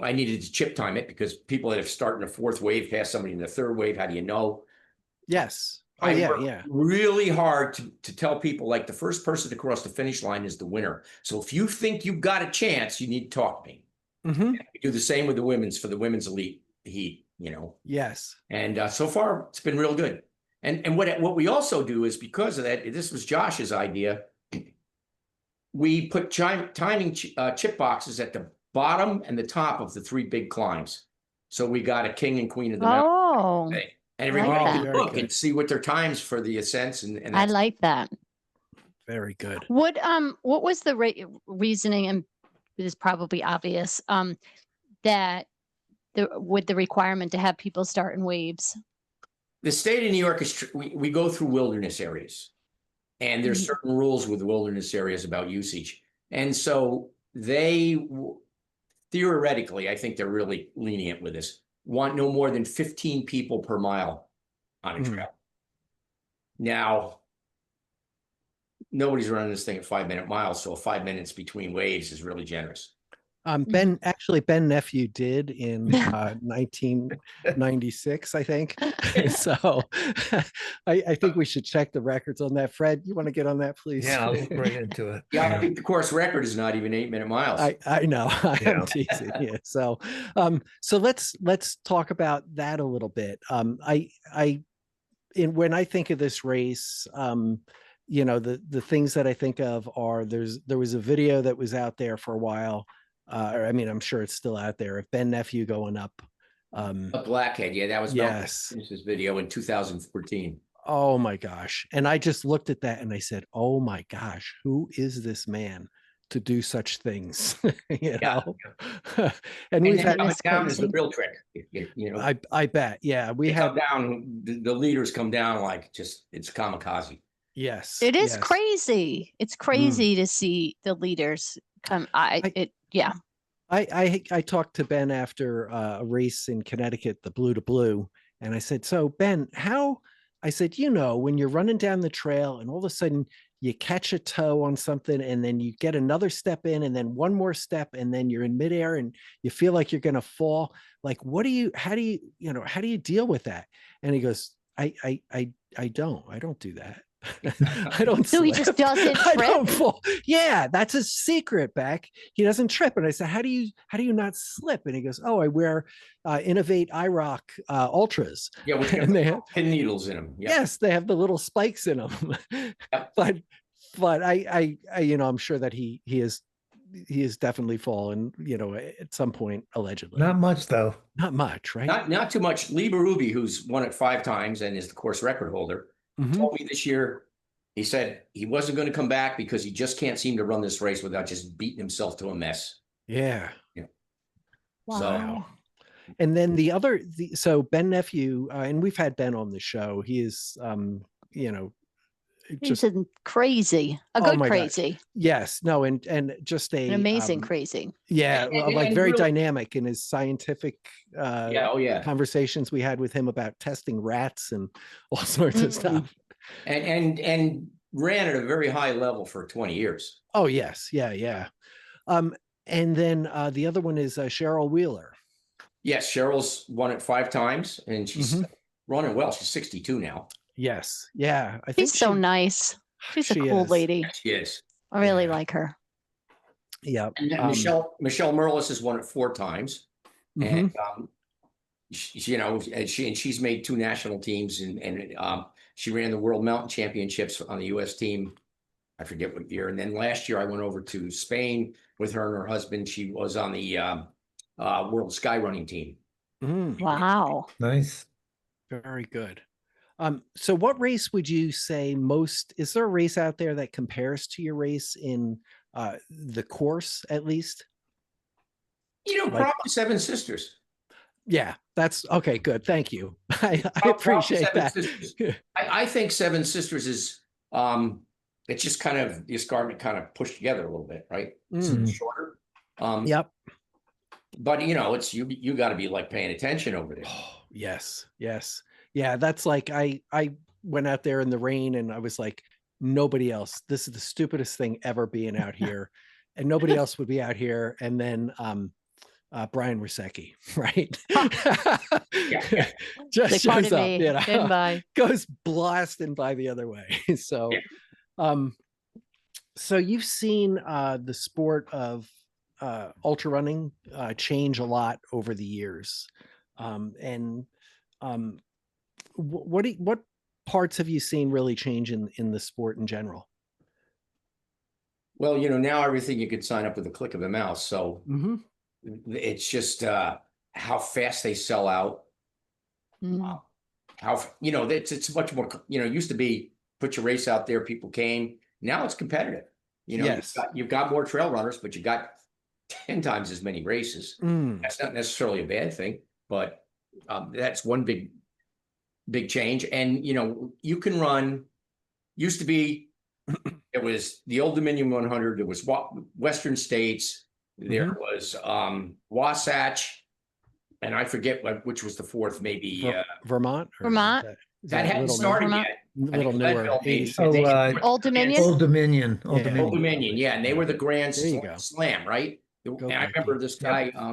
I needed to chip time it because people that have started in the 4th wave pass somebody in the 3rd wave. How do you know? Yes. I work really hard to tell people, like, the first person to cross the finish line is the winner. So if you think you've got a chance, you need to talk to me. We do the same with for the women's elite heat, Yes. And so far it's been real good. And what we also do is, because of that, this was Josh's idea. We put timing chip boxes at the bottom and the top of the 3 big climbs. So we got a king and queen of the mountain. And everybody can look and see what their times for the ascents and I like that. Very good. What was the reasoning, and it is probably obvious, that with the requirement to have people start in waves? The state of New York we go through wilderness areas, and there's certain rules with wilderness areas about usage, and so they theoretically, I think they're really lenient with this. want no more than 15 people per mile on a trail. Now, nobody's running this thing at 5-minute miles, so 5 minutes between waves is really generous. Ben Nephew did in 1996, I think. So I think we should check the records on that. Fred, you want to get on that, please? Yeah, I'll look right into it. Yeah, I think the course record is not even 8-minute miles. I know. Yeah. I'm teasing you. So let's talk about that a little bit. When I think of this race, the things that I think of are there was a video that was out there for a while. I'm sure it's still out there of Ben Nephew going up. A Blackhead, yeah, that was yes. This video in 2014. Oh my gosh. And I just looked at that and I said, oh my gosh, who is this man to do such things? know? And we've had coming down is the real trick. I bet. Yeah. We have down, the leaders come down like it's kamikaze. Yes. It is crazy. It's crazy to see the leaders come. I talked to Ben after a race in Connecticut, the Blue to Blue, and I said, so Ben, I said, when you're running down the trail and all of a sudden you catch a toe on something and then you get another step in and then one more step and then you're in midair and you feel like you're going to fall. Like, how do you deal with that? And he goes, I don't do that. I don't. So slip. he just doesn't trip. I don't fall. Yeah, that's his secret, Beck. He doesn't trip. And I said, how do you not slip? And he goes, oh, I wear Innovate IROC Ultras. Yeah, and they have pin needles in them. Yep. Yes, they have the little spikes in them. Yep. But I I'm sure that he is definitely fallen, at some point, allegedly. Not much though. Not much, right? Not too much. Lee Berube, who's won it 5 times and is the course record holder, told me this year, he said he wasn't going to come back because he just can't seem to run this race without just beating himself to a mess. Yeah. Wow. So, and then so Ben Nephew, and we've had Ben on the show. He is, he's crazy, good crazy. God. Yes, no, and just an amazing crazy. Yeah, and very really dynamic in his scientific conversations we had with him about testing rats and all sorts of stuff. And ran at a very high level for 20 years. Oh yes, yeah. And then the other one is Cheryl Wheeler. Yes, Cheryl's won it 5 times, and she's running well. She's 62 now. Yes, yeah. I think she's so nice. She's a cool lady. Yes, she is. I really like her. Yeah. And Michelle Merlis has won it 4 times, and she's made 2 national teams, and she ran the World Mountain Championships on the U.S. team. I forget what year. And then last year I went over to Spain with her and her husband. She was on the World Skyrunning team. Wow. Nice. Very good. So what race would you say is there a race out there that compares to your race in the course, at least? Probably Seven Sisters. Yeah, that's okay. Good. Thank you. I appreciate that. I think Seven Sisters is, it's just kind of the escarpment kind of pushed together a little bit, right? It's shorter. Yep. But it's you got to be like paying attention over there. Oh, yes. Yeah, that's like I went out there in the rain and I was like, nobody else. This is the stupidest thing ever being out here, and nobody else would be out here. And then Brian Rusecki, right? Just shows up, goes blasting by the other way. So, so you've seen the sport of ultra running change a lot over the years, and what parts have you seen really change in the sport in general? Well, now everything you could sign up with a click of the mouse. So it's just how fast they sell out. How it's much more. It used to be put your race out there, people came. Now it's competitive. Yes. You've got more trail runners, but you got 10 times as many races. That's not necessarily a bad thing, but that's one big change. And you can run. Used to be, it was the Old Dominion 100. There was Western States. There was Wasatch, and I forget which was the fourth, maybe, Vermont. Or Vermont. that hadn't little started Vermont? yet. little I think newer. Leadville made 80s. it. They were Oh, Old Dominion? Old Dominion. Old Yeah. Old Dominion. Dominion, yeah, and they were the Grand There you go. Slam, right? Go, And I Becky. remember this guy, I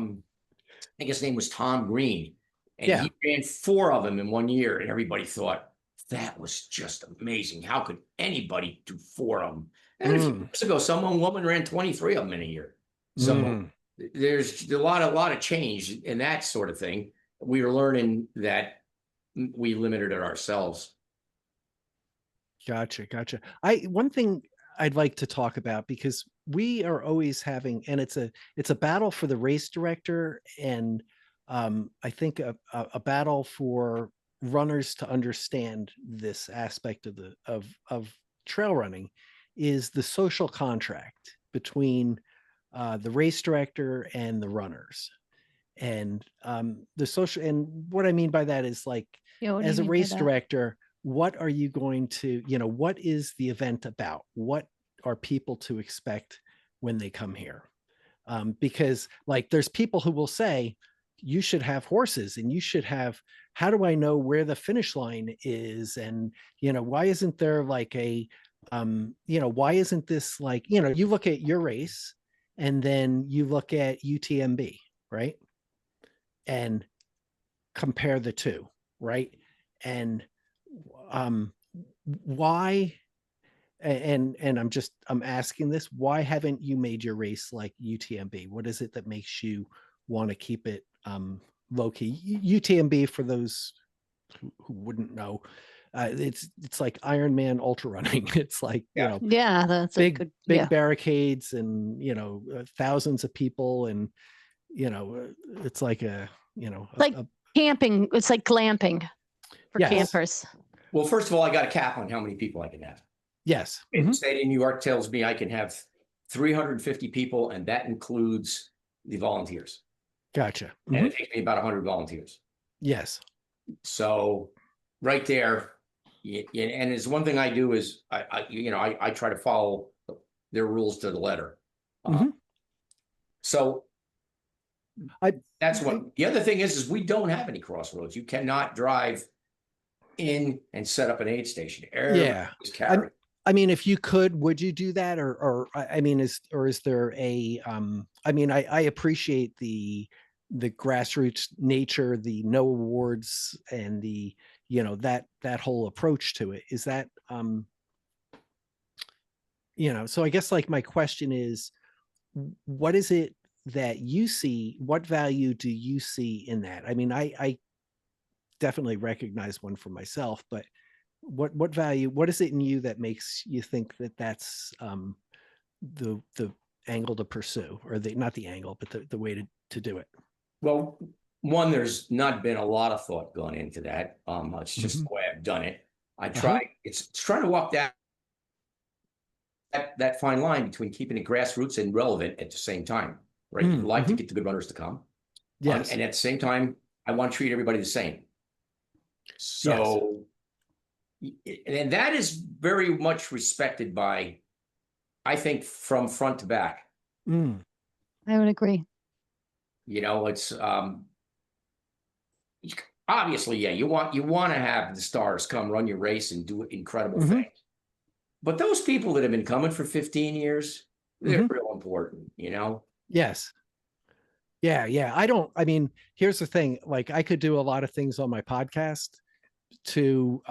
think his name was Tom Green, and Yeah. he ran 4 of them in 1 year, and everybody thought that was just amazing. How could anybody do 4 of them? And a few years ago, some woman ran 23 of them in a year. So there's a lot of change in that sort of thing. We were learning that we limited it ourselves. Gotcha. One thing I'd like to talk about, because we are always having, and it's a battle for the race director, and I think a battle for runners to understand this aspect of trail running, is the social contract between the race director and the runners. And the social, and what I mean by that is, like, as a race director, what are you going to, what is the event about? What are people to expect when they come here? Because, like, there's people who will say, you should have horses, and you should have, how do I know where the finish line is? And, why isn't there like a, why isn't this like, you look at your race and then you look at UTMB, right? And compare the two, right? And why, and I'm asking this, why haven't you made your race like UTMB? What is it that makes you want to keep it low key? UTMB, for those who wouldn't know, it's like Ironman ultra running. It's like, that's big barricades, and thousands of people, and it's like like camping. It's like glamping for campers. Well, first of all, I got a cap on how many people I can have. Yes. And the state of New York tells me I can have 350 people, and that includes the volunteers. Gotcha. And it takes me about 100 volunteers. Yes. So right there, and it's one thing I do is I try to follow their rules to the letter. So that's what the other thing is we don't have any crossroads. You cannot drive in and set up an aid station. Is carried. I mean, if you could, would you do that? Or I mean, is there a, I mean, I appreciate the grassroots nature, the no awards, and the, that whole approach to it. Is that, so I guess, like, my question is, what is it that you see? What value do you see in that? I mean, I definitely recognize one for myself, but what value, what is it in you that makes you think that that's the angle to pursue, or not the angle, but the way to do it? Well, one, there's not been a lot of thought gone into that. It's just the way I've done it. I try, it's trying to walk that fine line between keeping it grassroots and relevant at the same time, right? You like to get the good runners to come. Yes. And at the same time, I want to treat everybody the same. So, and that is very much respected by, I think, from front to back. I would agree. It's obviously, you want to have the stars come run your race and do incredible things. But those people that have been coming for 15 years, they're real important, Yes. Yeah. I mean, here's the thing, like, I could do a lot of things on my podcast to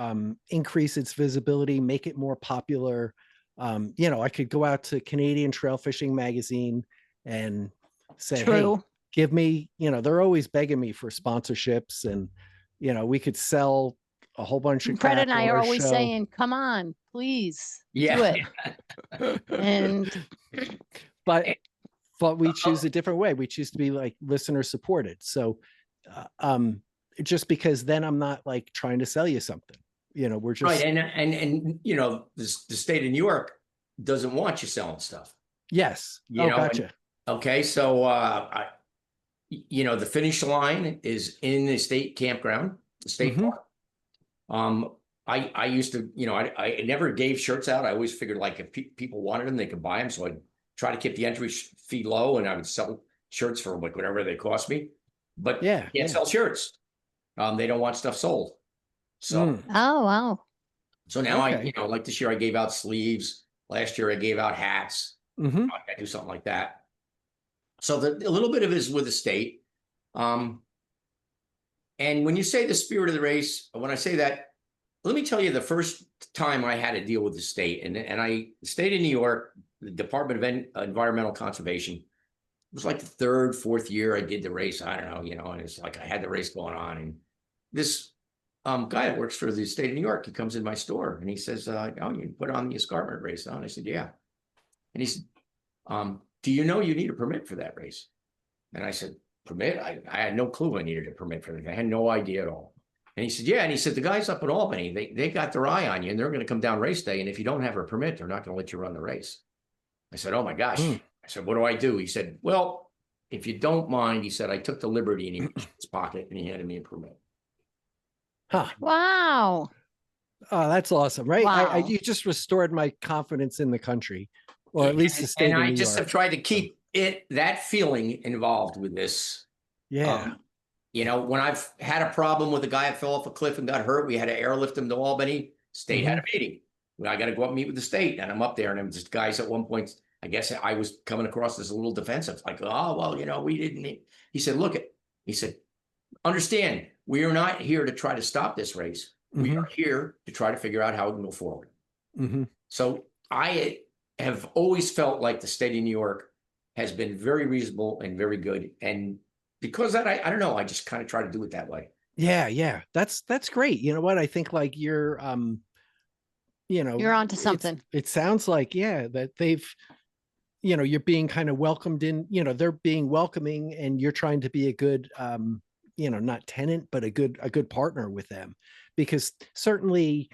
increase its visibility, make it more popular. I could go out to Canadian Trail Fishing Magazine and say, hey, give me, they're always begging me for sponsorships, and, we could sell a whole bunch of Fred and I are always saying, come on, please do it. And but we choose a different way. We choose to be, like, listener supported. So just because then I'm not, like, trying to sell you something, we're just right. And the state of New York doesn't want you selling stuff. Yes. Gotcha. Okay. So the finish line is in the state campground, the state park. I used to, I never gave shirts out. I always figured, like, if people wanted them, they could buy them. So I'd try to keep the entry fee low, and I would sell shirts for, like, whatever they cost me. but Yeah, you can't sell shirts. They don't want stuff sold. So, Oh, wow. so now Okay. like this year I gave out sleeves. Last year I gave out hats. Mm-hmm. I do something like that. So a little bit of it is with the state. And when you say the spirit of the race, when I say that, let me tell you the first time I had to deal with the state, and the state of New York, the Department of Environmental Conservation, it was like the third, fourth year I did the race. I don't know, and it's like I had the race going on, and this guy that works for the state of New York, he comes in my store and he says, "Oh, you put on the escarpment race?" And I said, "Yeah." And he said, "Do you know you need a permit for that race?" And I said, "Permit? I had no clue I needed a permit for that. I had no idea at all." And he said, "Yeah." And he said, "The guys up in Albany, they got their eye on you and they're going to come down race day. And if you don't have a permit, they're not going to let you run the race." I said, "Oh my gosh." I said, "What do I do?" He said, "Well, if you don't mind," he said, "I took the liberty," and he reached in his pocket and he handed me a permit. Huh. Wow. Oh, that's awesome, right? Wow. You just restored my confidence in the country, or at least the state and of I New just York. have tried to keep that feeling involved with this. Yeah. When I've had a problem with a guy that fell off a cliff and got hurt, we had to airlift him to Albany. State had a meeting. I got to go up and meet with the state, and I'm up there, and I'm just guys at one point. I guess I was coming across as a little defensive, like, "Oh, well, we didn't." He said, "Look it," he said, "Understand, we are not here to try to stop this race. We are here to try to figure out how we can go forward." So I have always felt like the state of New York has been very reasonable and very good. And because of that, I don't know, I just kind of try to do it that way. Yeah. That's great. You know what? I think like you're You're onto something. It sounds like, yeah, that they've, you're being kind of welcomed in, they're being welcoming, and you're trying to be a good not tenant, but a good partner with them, because certainly,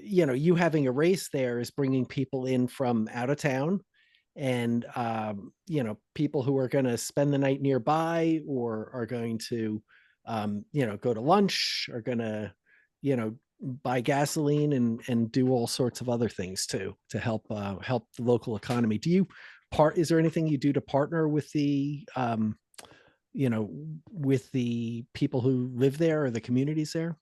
you having a race there is bringing people in from out of town, and people who are going to spend the night nearby, or are going to go to lunch, are going to buy gasoline and do all sorts of other things too to help the local economy. Is there anything you do to partner with the with the people who live there, or the communities there?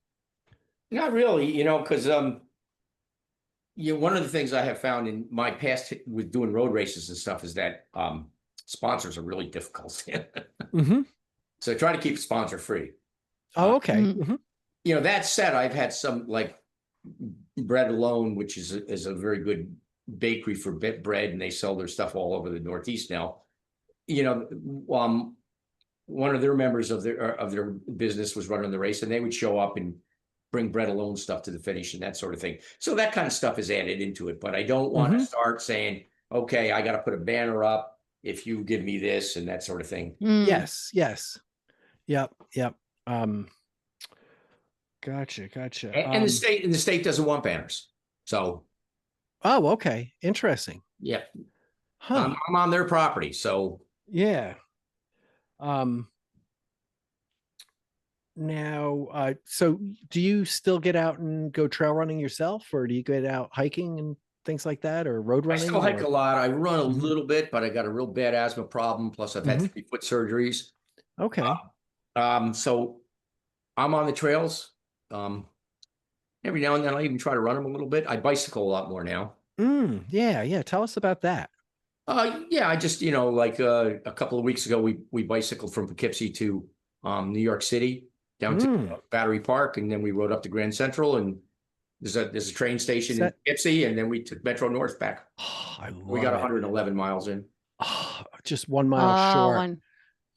Not really, because one of the things I have found in my past with doing road races and stuff is that sponsors are really difficult. So I try to keep a sponsor free. Oh, okay. That said, I've had some, like Bread Alone, which is a very good bakery for bread, and they sell their stuff all over the Northeast now. One of their members of their business was running the race, and they would show up and bring Bread Alone stuff to the finish and that sort of thing. So that kind of stuff is added into it. But I don't want to start saying, "Okay, I got to put a banner up if you give me this," and that sort of thing. Yes. Yep. Gotcha. And the state doesn't want banners. So. Oh, okay. Interesting. Yeah. Huh. I'm on their property, so. Yeah. Now, so do you still get out and go trail running yourself, or do you get out hiking and things like that, or road running? I still hike a lot. I run a little bit, but I got a real bad asthma problem. Plus I've had 3 foot surgeries. Okay. So I'm on the trails. Every now and then I even try to run them a little bit. I bicycle a lot more now. Yeah. Tell us about that. Yeah, I just, like a couple of weeks ago, we bicycled from Poughkeepsie to New York City down to Battery Park, and then we rode up to Grand Central, and there's a train station in Poughkeepsie, and then we took Metro North back. We got 111 miles in. Just 1 mile short.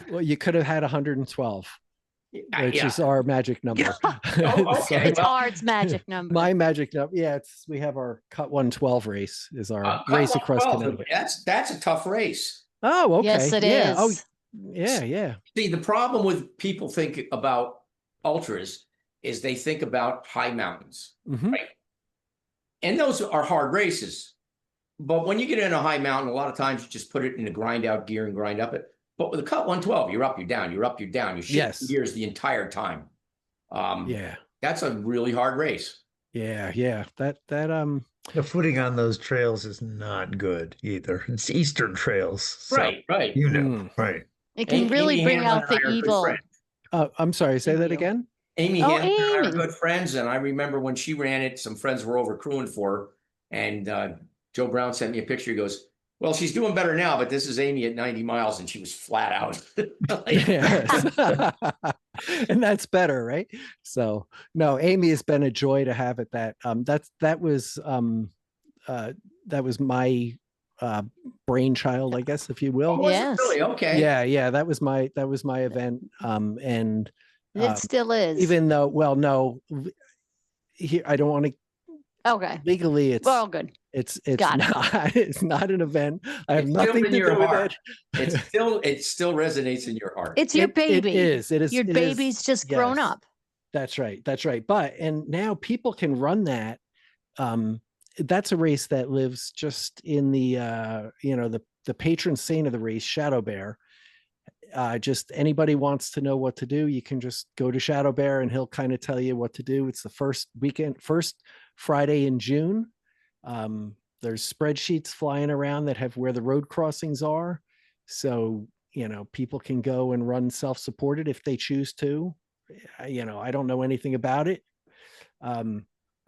Well, you could have had 112. Which is our magic number. Okay. It's Art's magic number. My magic number. Yeah, we have our Cut 112 race is our race across Connecticut. That's a tough race. Oh, okay. Yes, it is. Oh, yeah. See, the problem with people think about ultras is they think about high mountains, right? And those are hard races. But when you get in a high mountain, a lot of times you just put it in a grind out gear and grind up it. But with a Cut 112, you're up, you're down, you're up, you're down. You shift gears the entire time. That's a really hard race. Yeah. That The footing on those trails is not good either. It's Eastern trails. So right. right. It can really bring out the evil. I'm sorry, say that you. again. Amy Oh, Hampton and I are Amy. good friends, and I remember when she ran it, some friends were over crewing for her, and Joe Brown sent me a picture. He goes, "Well, she's doing better now, but this is Amy at 90 miles, and she was flat out." Yes. And that's better, right? So no, Amy has been a joy to have at that. That was my brainchild, I guess, if you will. Was it Yes. really? Okay. Yeah, that was my event. And It still is. even though, well, no, here I don't want to Okay. legally. Well, good. It's Got it. not it's not an event. I have It's still nothing in to your do with heart. it. It still resonates in your heart. It's your baby. It is. Your it is, baby's just grown yes. up. That's right. And now people can run that. That's a race that lives just in the the patron saint of the race, Shadow Bear. Just anybody wants to know what to do, you can just go to Shadow Bear and he'll kind of tell you what to do. It's the first Friday in June. There's spreadsheets flying around that have where the road crossings are. So, people can go and run self-supported if they choose to. I don't know anything about it. I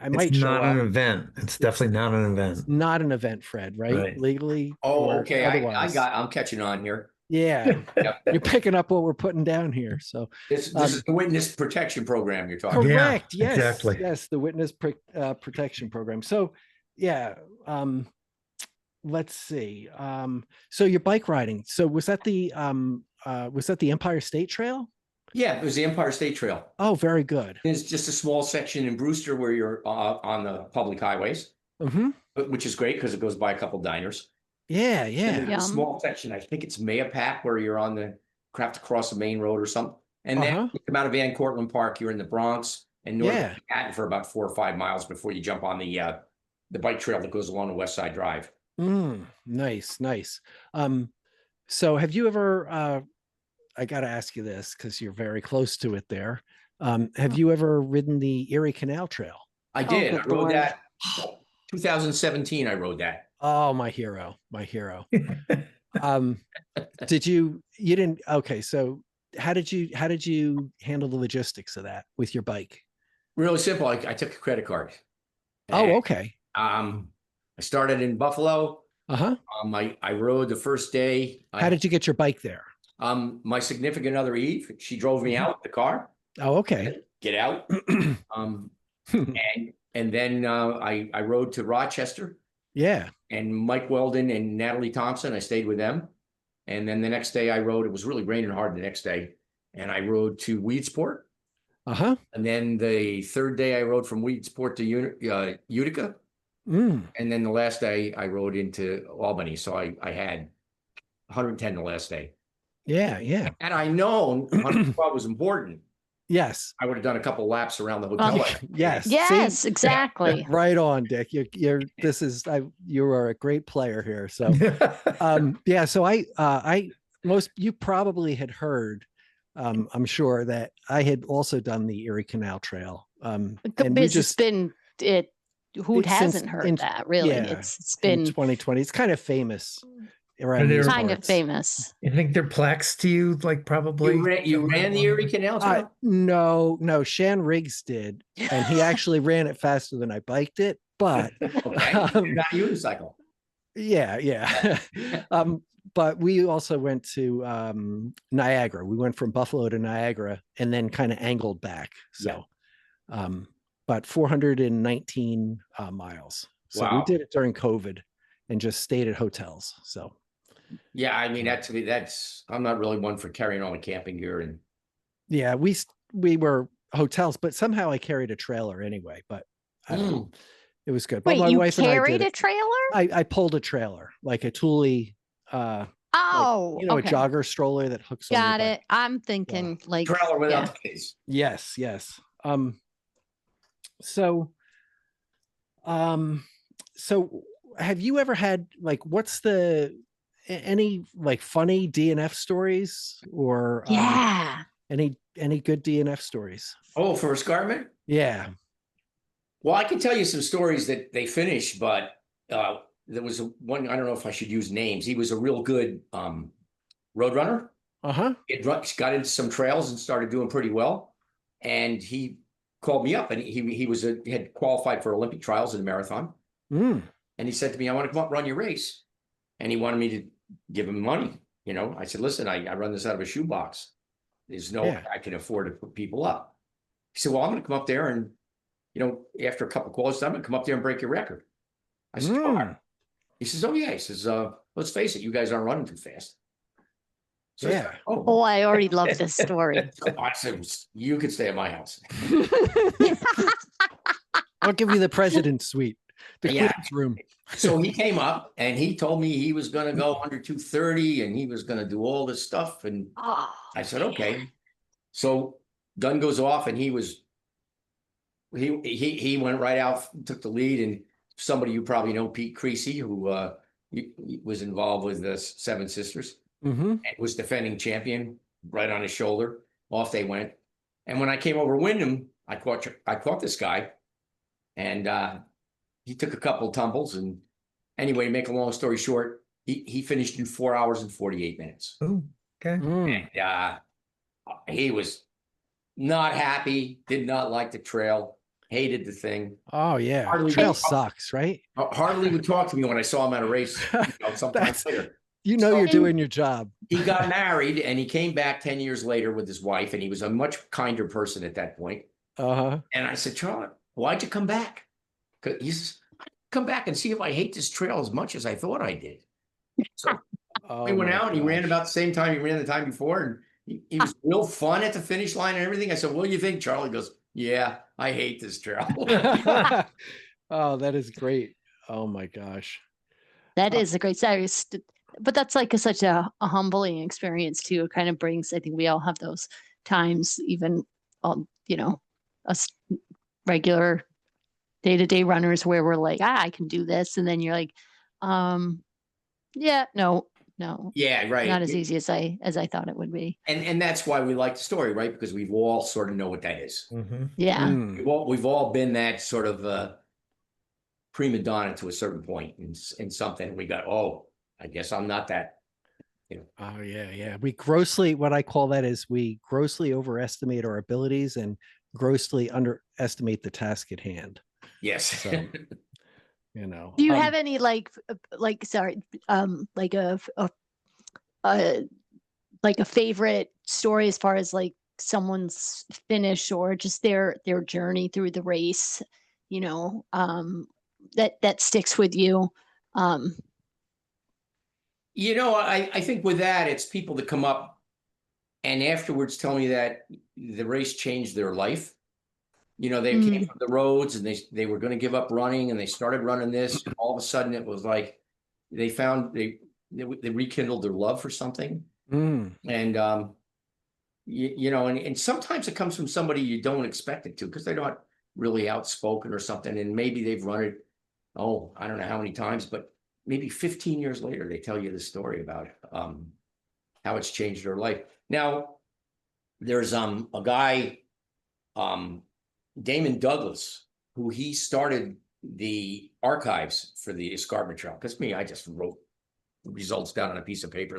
might It's show not up. an event. It's definitely not an event. It's not an event, Fred, right? Right. Legally. Oh, or okay. otherwise. I'm catching on here. Yeah. Yep. You're picking up what we're putting down here. So This is the witness protection program you're talking about. correct. Yes. exactly. Yes. The witness protection program. So yeah. Let's see. So your bike riding. So was that the Empire State Trail? Yeah, it was the Empire State Trail. Oh, very good. It's just a small section in Brewster where you're on the public highways, which is great because it goes by a couple diners. Yeah. And Yeah. then there's a small section, I think it's Mayapack, where you're on the have to cross the main road or something. And then you come out of Van Cortlandt Park, you're in the Bronx and north of Manhattan for about 4 or 5 miles before you jump on the bike trail that goes along the West Side Drive. Nice. So have you ever I got to ask you this because you're very close to it there. Have you ever ridden the Erie Canal Trail? I did. I rode that 2017. I rode that. Oh, my hero. You didn't. Okay. So how did you handle the logistics of that with your bike? Really simple. I took a credit card. Oh, okay. I started in Buffalo. I rode the first day. How did you get your bike there? My significant other, Eve, she drove me out the car. Oh, okay. Get out. And then I rode to Rochester. Yeah. And Mike Weldon and Natalie Thompson, I stayed with them. And then the next day I rode, it was really raining hard the next day. And I rode to Weedsport. And then the third day I rode from Weedsport to Utica. And then the last day I rode into Albany. So I had 110 the last day. Yeah. And I know 112 was important. Yes. I would have done a couple laps around the hotel. Yes. Yes, exactly. Right on, Dick. You are a great player here. So, yeah. So you probably had heard, I'm sure that I had also done the Erie Canal Trail. And who hasn't heard that really? Yeah, it's been 2020. It's kind of famous. Kind of famous. You think they're plaques to you? Like probably you ran the Erie Canal Trail? No, Shan Riggs did, and he actually ran it faster than I biked it. But okay, not a unicycle. Yeah. But we also went to Niagara. We went from Buffalo to Niagara and then kind of angled back. So, but 419 miles. So we did it during COVID and just stayed at hotels. So. Yeah, I mean, that's I'm not really one for carrying all the camping gear. And yeah, we were hotels, but somehow I carried a trailer anyway, but it was good. But wait, my you wife carried and I a trailer? I pulled a trailer, like a Thule a jogger stroller that hooks got on it. I'm thinking like trailer without the case. Yes. So have you ever had what's any funny DNF stories or any good DNF stories? Oh, for Escarpment? Yeah. Well, I can tell you some stories that they finished, but there was one, I don't know if I should use names. He was a real good road runner. He got into some trails and started doing pretty well. And he called me up, and he had qualified for Olympic trials in a marathon. And he said to me, I want to come up run your race. And he wanted me to give him money. You know, I said, listen, I run this out of a shoebox. There's no, I can afford to put people up. He said, well, I'm going to come up there and, you know, after a couple of calls, I'm going to come up there and break your record. I said, oh. He says, oh yeah. He says, let's face it, you guys aren't running too fast. So yeah. Said, oh, I already love this story. I said, you could stay at my house. I'll give you the president's suite, the queen's room. So he came up and he told me he was going to go under 230 and he was going to do all this stuff. And I said, okay. So gun goes off, and he went right out, took the lead, and somebody you probably know, Pete Creasy, who was involved with the Seven Sisters, and was defending champion, right on his shoulder. Off they went. And when I came over Wyndham, I caught this guy, and he took a couple of tumbles. And anyway, to make a long story short, he finished in 4 hours and 48 minutes. Oh, okay. And he was not happy, did not like the trail, hated the thing. Oh yeah, trail sucks, right? Hardly would talk to me when I saw him at a race. Sometimes later. You know, so you're doing your job. He got married, and he came back 10 years later with his wife, and he was a much kinder person at that point. And I said, Charlie, why'd you come back? He says, come back and see if I hate this trail as much as I thought I did. So we went out, and he ran about the same time he ran the time before, and he was real fun at the finish line and everything. I said, what do you think? Charlie goes, yeah, I hate this trail. Oh, that is great. Oh my gosh. That is a great story. But that's like such a humbling experience too. It kind of brings, I think we all have those times, even, you know, us regular day-to-day runners where we're like, I can do this. And then you're like, yeah, no. Yeah, right. Not as easy as I thought it would be. And that's why we like the story, right? Because we've all sort of know what that is. Yeah. We've all been that sort of prima donna to a certain point in something. We got, I guess I'm not that, you know. Oh yeah. What I call that is we grossly overestimate our abilities and grossly underestimate the task at hand. Yes. So, you know. Do you have any like a favorite story as far as like someone's finish or just their journey through the race, you know, that sticks with you? You know, I think with that, it's people that come up and afterwards tell me that the race changed their life. You know, they came from the roads and they were going to give up running, and they started running this. And all of a sudden it was like they found they rekindled their love for something. And, you know, and sometimes it comes from somebody you don't expect it to, because they're not really outspoken or something. And maybe they've run it, I don't know how many times, but maybe 15 years later, they tell you the story about how it's changed their life. Now, there's a guy, Damon Douglas, who he started the archives for the Escarpment Trail. Because I just wrote the results down on a piece of paper,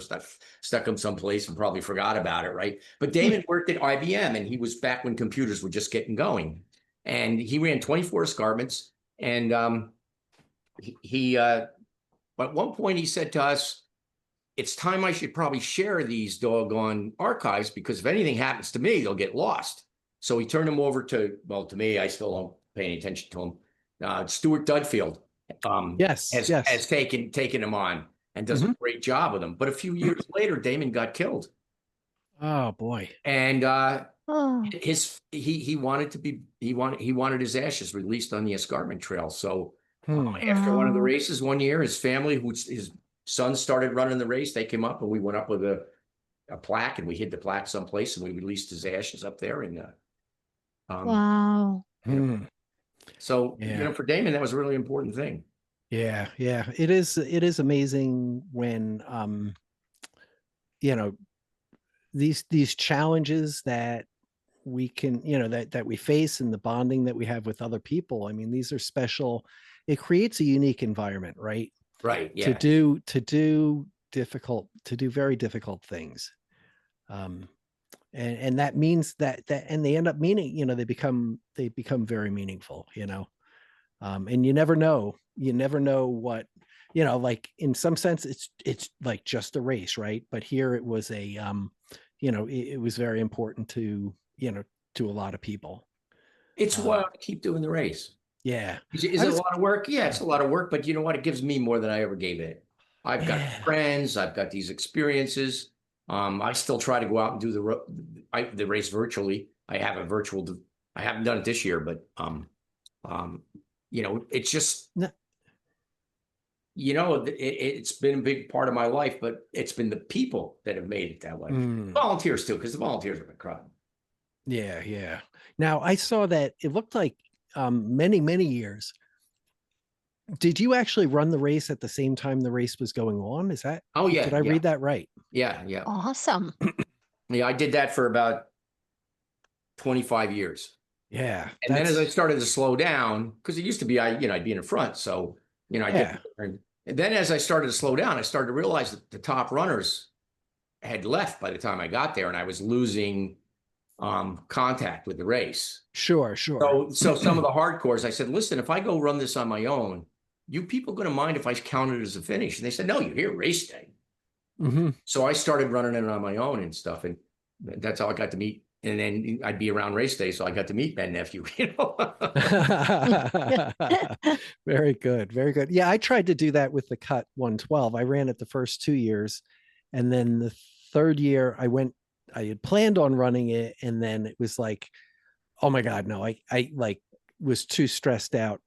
stuck them someplace and probably forgot about it, right? But Damon worked at IBM, and he was back when computers were just getting going. And he ran 24 escarpments. And at one point he said to us, it's time I should probably share these doggone archives, because if anything happens to me, they'll get lost. So he turned them over to me, I still don't pay any attention to him. Stuart Dudfield has taken him on and does a great job with him. But a few years later, Damon got killed. Oh boy. And he wanted his ashes released on the Escarpment Trail. So after one of the races one year, his family, his son started running the race, they came up and we went up with a plaque, and we hid the plaque someplace, and we released his ashes up there. And wow. So you know, for Damon, that was a really important thing. Yeah. It is amazing when you know, these challenges that we can, you know, that we face, and the bonding that we have with other people. I mean, these are special. It creates a unique environment, right? Right. Yeah. To do very difficult things. And that means that and they end up meaning, they become very meaningful, and you never know what, like in some sense it's like just a race, right? But here it was it was very important to to a lot of people. It's wild to keep doing the race. Yeah. Is it a lot of work? Yeah, it's a lot of work, but you know what? It gives me more than I ever gave it. I've got friends, I've got these experiences. I still try to go out and do the race virtually. I have a virtual, I haven't done it this year, but it's just, it's been a big part of my life, but it's been the people that have made it that way. Volunteers too, because the volunteers are the crowd. Yeah, yeah. Now I saw that it looked like many years. Did you actually run the race at the same time the race was going on? Is that? Oh yeah. Did I read that right? Yeah, yeah. Awesome. Yeah, I did that for about 25 years. Yeah. And then as I started to slow down, because it used to be I'd be in the front, so I get there. And then as I started to slow down, I started to realize that the top runners had left by the time I got there, and I was losing contact with the race. Sure. So some of the hardcores, I said, listen, if I go run this on my own, you people going to mind if I count it as a finish? And they said, no, you're here race day. So I started running it on my own and stuff, and that's how I got to meet. And then I'd be around race day, so I got to meet Ben Nephew. Very good, very good. Yeah, I tried to do that with the Cut 112. I ran it the first 2 years, and then the third year I had planned on running it, and then it was like, oh my God, no, I like was too stressed out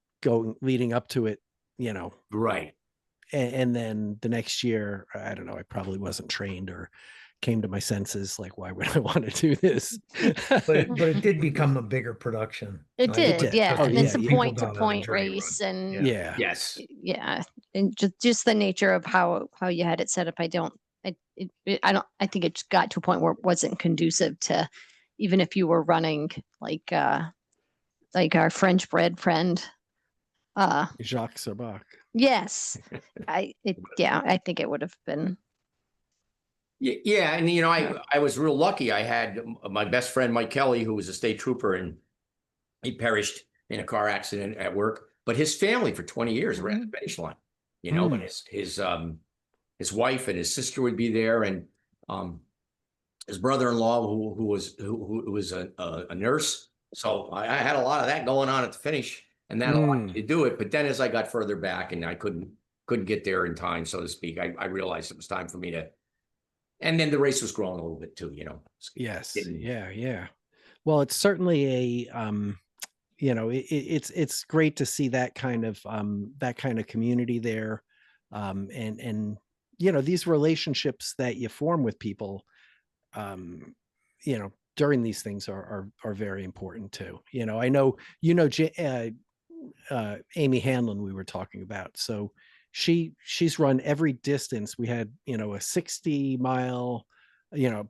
leading up to it, Right. And then the next year, I don't know, I probably wasn't trained or came to my senses, like, why would I want to do this? but it did become a bigger production. It did. Yeah. And it's a point to point run. race, and Yes. Yeah. And just the nature of how you had it set up. I think it just got to a point where it wasn't conducive to, even if you were running like our French bred friend, Jacques Serbach. Yes. I think it would have been. Yeah. And, I was real lucky. I had my best friend, Mike Kelly, who was a state trooper, and he perished in a car accident at work, but his family for 20 years ran the finish line, and his wife and his sister would be there, and his brother-in-law who was a nurse. So I had a lot of that going on at the finish, and that allowed me to do it. But then as I got further back and I couldn't get there in time, so to speak, I realized it was time for me to. And then the race was growing a little bit too, Yes. Yeah. Well, it's certainly it's great to see that kind of community there, and these relationships that you form with people, during these things are very important too. I know Amy Hanlon we were talking about, so she's run every distance. We had a 60 mile,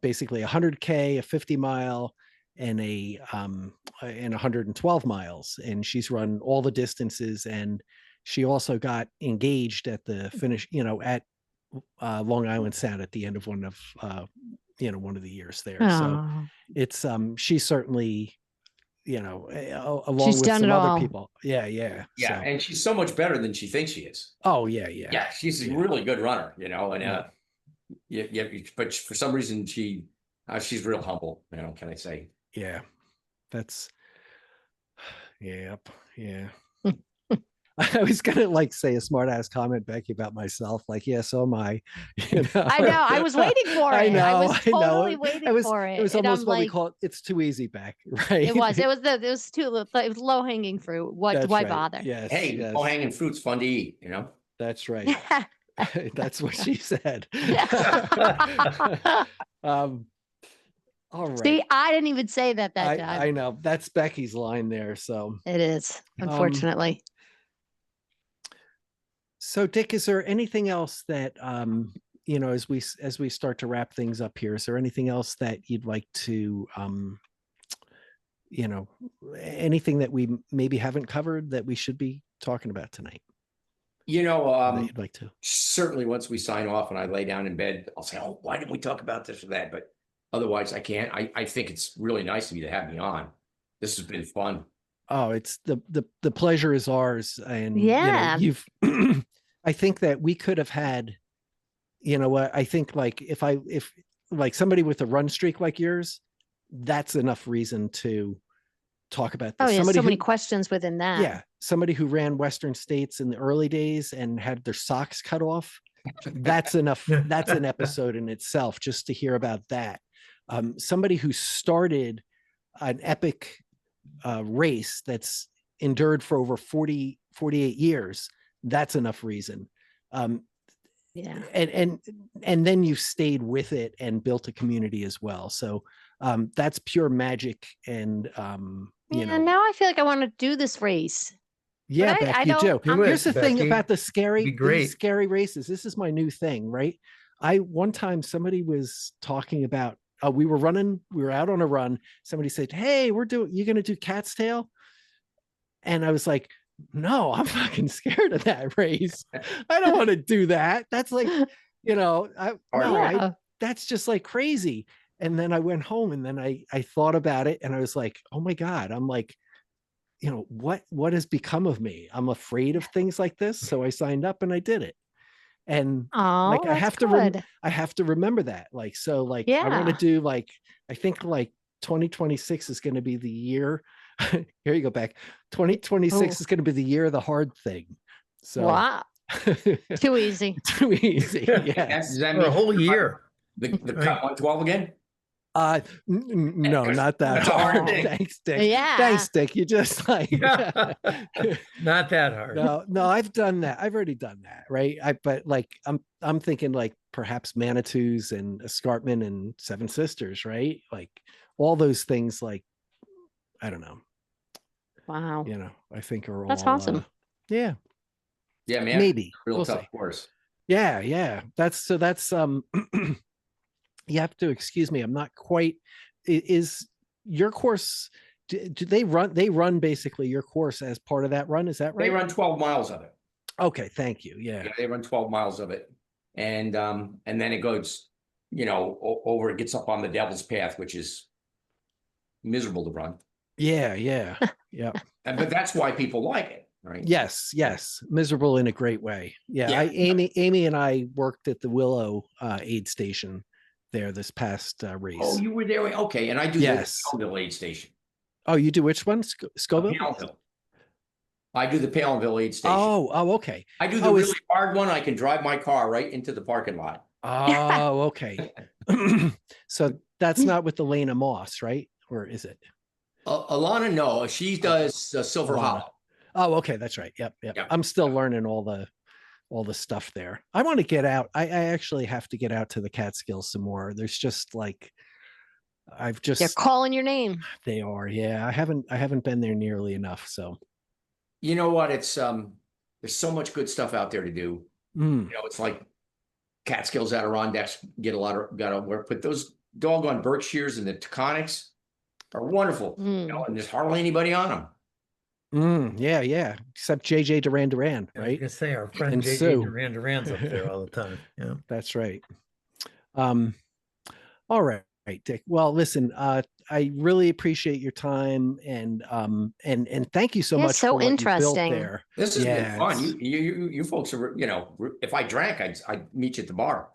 basically 100K, a 50 mile, and a 112 miles, and she's run all the distances. And she also got engaged at the finish, at Long Island Sound at the end of one of the years there. So it's she's certainly along she's with done some it other all. people. Yeah. So. And she's so much better than she thinks she is. Oh yeah. Yeah, she's a really good runner, and but for some reason she's real humble, can I say? Yeah, that's yeah. I was gonna say a smart ass comment, Becky, about myself. Like, yeah, so am I. I know. I was waiting for it. I was totally waiting for it. It was almost what we call it. It's too easy, Beck. Right? It was. It was low hanging fruit. Why bother? Yes. Hey, low hanging fruit's fun to eat. That's right. That's what she said. All right. See, I didn't even say that time. I know that's Becky's line there. So it is, unfortunately. So, Dick, is there anything else that as we start to wrap things up here? Is there anything else that you'd like to anything that we maybe haven't covered that we should be talking about tonight? That you'd like to. Certainly, once we sign off and I lay down in bed, I'll say, "Oh, why didn't we talk about this or that?" But otherwise I can't. I think it's really nice of you to have me on. This has been fun. Oh, it's the pleasure is ours. And Yeah. you've I think that we could have had, what I think, like if like somebody with a run streak like yours, that's enough reason to talk about this. Oh, yeah, Somebody so many who, questions within that. yeah, somebody who ran Western States in the early days and had their socks cut off. That's enough. That's an episode in itself just to hear about that. Somebody who started an epic race that's endured for over 48 years. That's enough reason. Yeah. And then you stayed with it and built a community as well. So that's pure magic. And Now I feel like I want to do this race. yeah, But Beck, I you do. Do it, Here's the thing Becky. about the Be scary great. races. This is my new thing, right? One time somebody was talking about, we were out on a run. Somebody said, "Hey, you're going to do Cat's Tail?" And I was like, "No, I'm fucking scared of that race. I don't want to do that. That's like, that's just like crazy." And then I went home and then I thought about it and I was like, "Oh my God." I'm like, what has become of me? I'm afraid of things like this. So I signed up and I did it. And Oh, I have to remember that. I want to do I think 2026 is going to be the year. Here you go, Beck. 2026 is going to be the year of the hard thing. So wow. Too easy. Too easy. Yeah. Does that For a mean whole year. the cut 112 again? No, not that That's a hard hard. thing. Thanks, Dick. Yeah. Thanks, Dick. You just like Not that hard. no, I've done that. I've already done that, right? But I'm thinking like perhaps Manitous and Escarpment and Seven Sisters, right? Like all those things, like I don't know. Wow. I think are all That's awesome. Yeah. Yeah, man. Maybe. Real We'll tough see. course. Yeah. That's you have to excuse me. I'm not quite. Is your course? Do they run basically your course as part of that run? Is that right? They run 12 miles of it. Okay, thank you. Yeah, they run 12 miles of it, and then it goes, over. It gets up on the Devil's Path, which is miserable to run. Yeah. But that's why people like it, right? Yes. Miserable in a great way. Yeah. Amy and I worked at the Willow aid station there this past race. Oh, you were there? Okay. And I do the Palmville aid station. Oh, you do which one? Scoville? Palmville. I do the Palmville aid station. Oh, okay. I do the really hard one. I can drive my car right into the parking lot. Oh, okay. So that's not with the Lena Moss, right? Or is it? Alana, no. She does Silver Hollow. Oh, okay. That's right. Yep. I'm still learning all the stuff there. I want to get out. I actually have to get out to the Catskills some more. There's just they're calling your name. They are. Yeah. I haven't been there nearly enough. So you know what? It's there's so much good stuff out there to do. It's like Catskills, Adirondacks get a lot of work, but those doggone Berkshires and the Taconics are wonderful. And there's hardly anybody on them. Yeah. Except JJ Duran, right? I was gonna say our friend And JJ Duran's up there all the time. Yeah, that's right. All right, Dick. Well, listen, I really appreciate your time and thank you so much. So for what interesting. You built there. This has been fun. You folks are, if I drank, I'd meet you at the bar.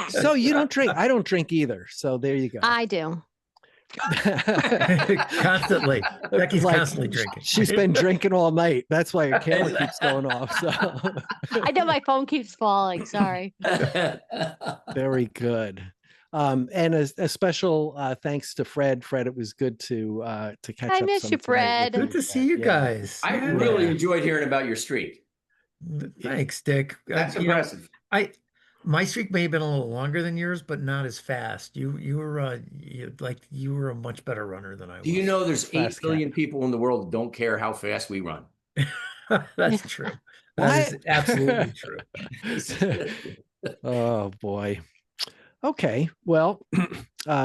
So you don't drink. I don't drink either. So there you go. I do. Constantly. Becky's constantly drinking. She's been drinking all night. That's why her camera keeps going off. So I know my phone keeps falling. Sorry. Very good. And a special thanks to Phred. Phred, it was good to catch up. I miss you, Phred. Good to see you guys. I really enjoyed hearing about your streak. Thanks, Dick. That's impressive. My streak may have been a little longer than yours, but not as fast. You were a much better runner than I was. Do you know there's 8 billion people in the world that don't care how fast we run? That's true. That is absolutely true. Oh boy. Okay. Well,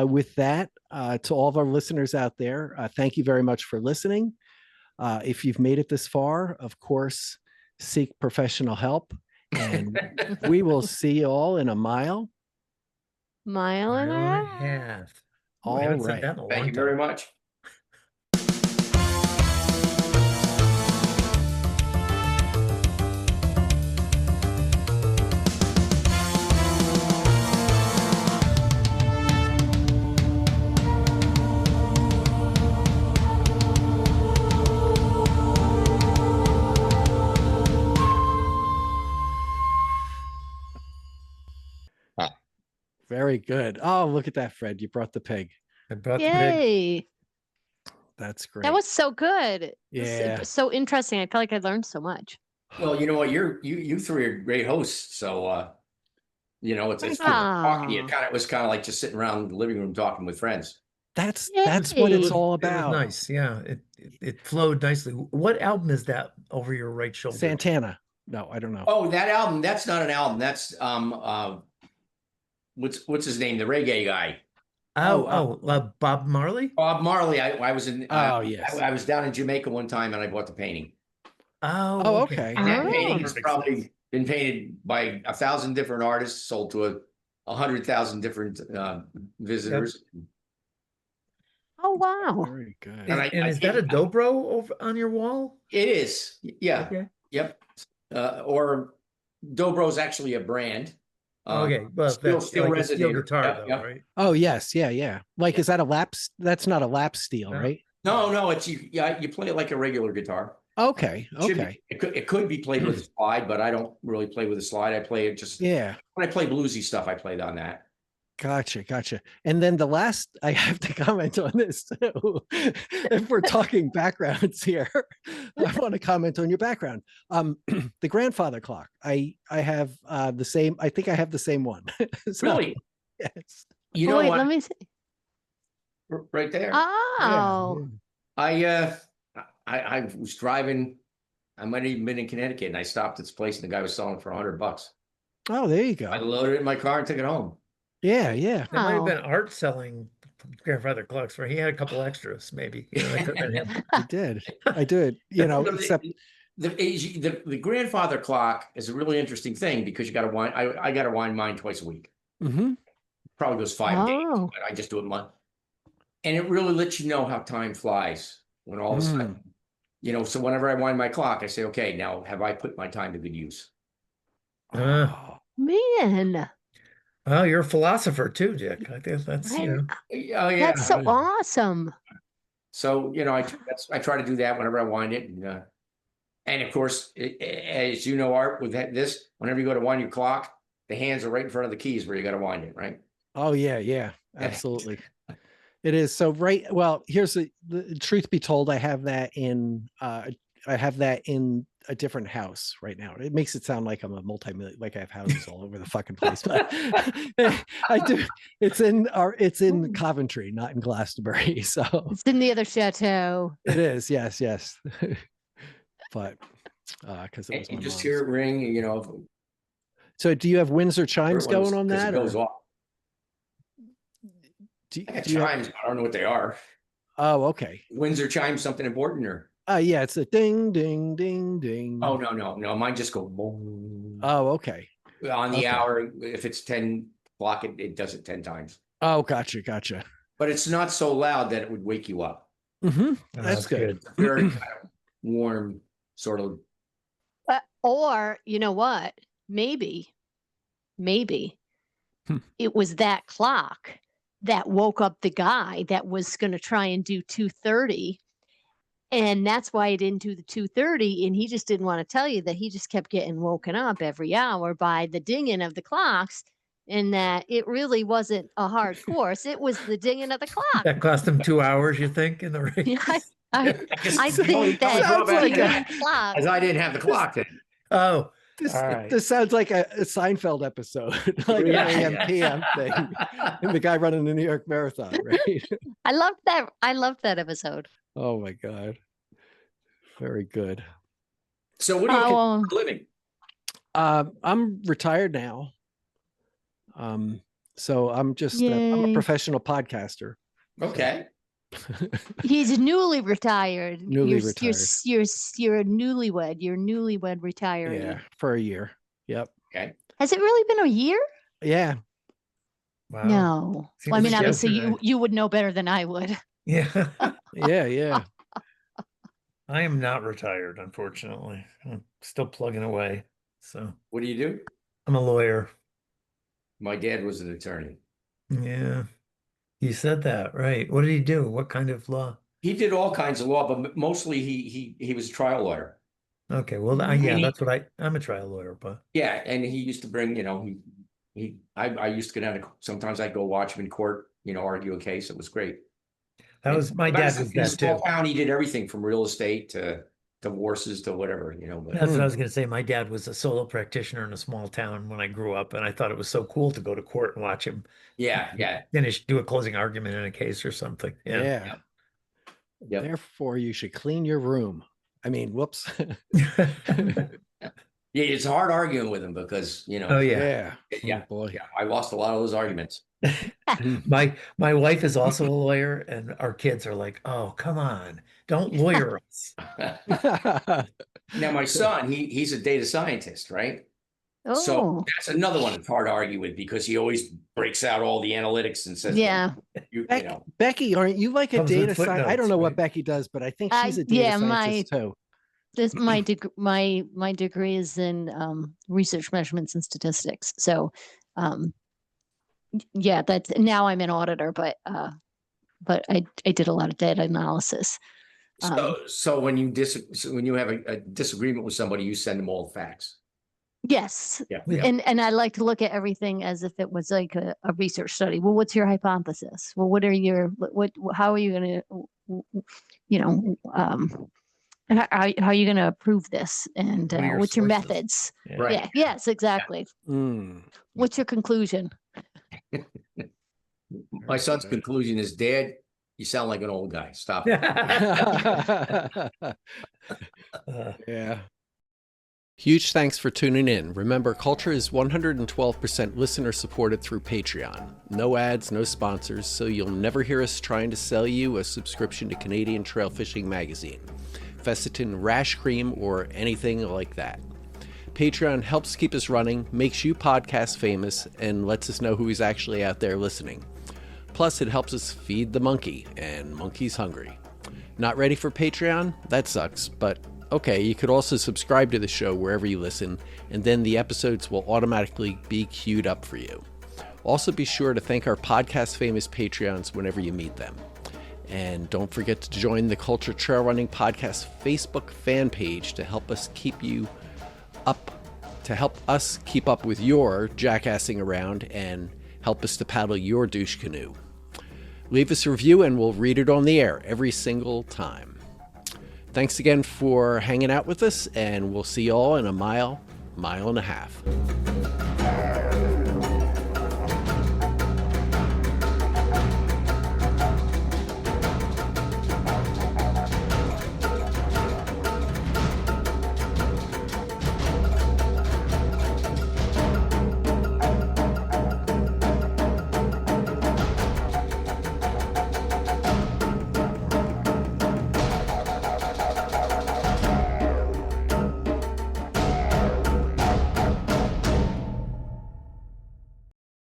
with that, to all of our listeners out there, thank you very much for listening. If you've made it this far, of course, seek professional help. And we will see you all in a mile. Mile and a Mile and a half. half. All I haven't said right. that in a long Thank you time. very much. Very good. Oh, look at that, Fred. You brought the pig. I brought the pig. Yay. That's great. That was so good. Yeah. So interesting. I felt like I learned so much. Well, you know what? You three are great hosts. So, you know, it's Thank you. talking. It Ah, was kind of like just sitting around the living room talking with friends. That's what Yay. it's all It was about. nice. Yeah, it flowed nicely. What album is that over your right shoulder? Santana. No, I don't know. Oh, that album. That's not an album. That's what's his name? The reggae guy. Bob Marley? Bob Marley. I was in. Oh, yes. I was down in Jamaica one time and I bought the painting. Oh, okay. And that Oh. painting has probably been painted by 1,000 different artists, sold to 100,000 different visitors. oh wow. Very good. And Is that a dobro over on your wall? It is. Yeah. Okay. Yep. Or Dobro's actually a brand. Okay. Well, Steel that's like a steel resonator. guitar, Yep, though, yep. right? Oh, yes. Yeah, yeah. Like, is that a lap? That's not a lap steel, No. right? No, it's you play it like a regular guitar. Okay. Should be- Okay. it could be played with a slide, but I don't really play with a slide. I play it just Yeah. when I play bluesy stuff, I played on that. Gotcha. And then the last, I have to comment on this too. If we're talking backgrounds here, I want to comment on your background. The grandfather clock. I have the same. I think I have the same one. So, Really? yes. You know Wait, what? let me see. Right there. Oh, I was driving. I might have even been in Connecticut, and I stopped at this place, and the guy was selling it for $100. Oh, there you I go. loaded it in my car and took it home. Yeah. There might have Oh. been Art selling grandfather clocks where he had a couple extras, maybe. You know, that could have been him. I did. You know, except The grandfather clock is a really interesting thing because you got to wind. I got to wind mine twice a week. mhm. Probably goes 5 days, Oh. but I just do it month. And it really lets you know how time flies when all of a sudden, you know. So whenever I wind my clock, I say, okay, now have I put my time to good use? Oh, man. Well, you're a philosopher too, Dick. I think that's, you know. Oh yeah. That's so awesome. So you know, I try to do that whenever I wind it, and of course, as you know, Art, with this, whenever you go to wind your clock, the hands are right in front of the keys where you got to wind it, right? oh yeah, absolutely. It is. So well, here's the truth be told, I have that in a different house right now. It makes it sound like I'm a multi-million, like I have houses all over the fucking place, but I do. It's in Coventry, not in Glastonbury. So It's in the other chateau. it is. Yes. But because it was You my just mom's. hear it ring, you know. So do you have Windsor chimes going on that? It goes Or off. do I got you have- chimes. I don't know what they are. Oh, okay. Windsor chimes, something important, or? Yeah, it's a ding, ding, ding, ding. Oh no. Mine just go boom. Oh, okay. On the Okay. hour. If it's 10 o'clock, it does it 10 times. Oh, gotcha. But it's not so loud that it would wake you up. Mm-hmm. Oh, That's good. It's very kind of warm, sort of. Or you know what? Maybe it was that clock that woke up the guy that was going to try and do 2:30. And that's why he didn't do the 2:30. And he just didn't want to tell you that he just kept getting woken up every hour by the dinging of the clocks, and that it really wasn't a hard course. It was the dinging of the clock. That cost him 2 hours, you think, in the race? Yeah, I The only think that drawback like to the that clock. is I didn't have the clock then. Oh, This, all right. this sounds like a Seinfeld episode, like Yeah. an AM PM thing. And the guy running the New York Marathon, right? I loved that. I loved that episode. Oh my God. Very good. So what do you do Oh, for a living? I'm retired now. So I'm just I'm a Yay. professional podcaster. Okay. he's newly retired. Newly you're, retired. You're a newlywed. You're newlywed retiree. Yeah, for a year. Yep. Okay. Has it really been a year? Yeah. Wow. No. Seems Well, I mean, like obviously yesterday. you would know better than I would. Yeah. Yeah. I am not retired, unfortunately. I'm still plugging away. So What do you do? I'm a lawyer. My dad was an attorney. Yeah. You said that, right. What did he do? What kind of law? He did all kinds of law, but mostly he was a trial lawyer. Okay, well, Mhm. yeah, And that's what I'm a trial lawyer, but yeah, and he used to bring, I used to go down to, sometimes I'd go watch him in court, argue a case. It was great. that was my dad was In a that small too. town, he did everything from real estate to divorces to whatever, but That's what I was going to say. My dad was a solo practitioner in a small town when I grew up, and I thought it was so cool to go to court and watch him yeah. do a closing argument in a case or something. Yeah. Yeah. Yep. Therefore, you should clean your room. I mean, whoops. Yeah, it's hard arguing with him because, Oh yeah. yeah, Oh, boy. yeah, I lost a lot of those arguments. My wife is also a lawyer, and our kids are like, "Oh, come on, don't lawyer us." Now, my son, he's a data scientist, right? So Oh, that's another one that's hard to argue with because he always breaks out all the analytics and says, yeah. Becky, aren't you like a Comes with data scientist? I don't know footnotes, what right? Becky does, but I think she's a data Yeah, scientist too. This my degree is in research measurements and statistics. So yeah, that's now I'm an auditor, but I did a lot of data analysis. So when you have a disagreement with somebody, you send them all the facts. Yes. Yeah. And I like to look at everything as if it was like a research study. Well, what's your hypothesis? Well, how are you going to, how are you going to prove this? And What are your what's your sources? methods? Yeah. Right. Yeah. Yes, exactly. Mm. What's your conclusion? My son's conclusion is, Dad, you sound like an old guy. Stop it. Yeah. Huge thanks for tuning in. Remember, Cultra is 112% listener supported through Patreon. No ads, no sponsors, so you'll never hear us trying to sell you a subscription to Canadian Trail Fishing Magazine, Fessitin Rash Cream, or anything like that. Patreon helps keep us running, makes you podcast famous, and lets us know who is actually out there listening. Plus, it helps us feed the monkey, and monkey's hungry. Not ready for Patreon? That sucks, but okay, you could also subscribe to the show wherever you listen, and then the episodes will automatically be queued up for you. Also, be sure to thank our podcast famous Patreons whenever you meet them. And don't forget to join the Cultra Trail Running Podcast Facebook fan page to help us keep up with your jackassing around and help us to paddle your douche canoe. Leave us a review and we'll read it on the air every single time. Thanks again for hanging out with us, and we'll see you all in a mile and a half.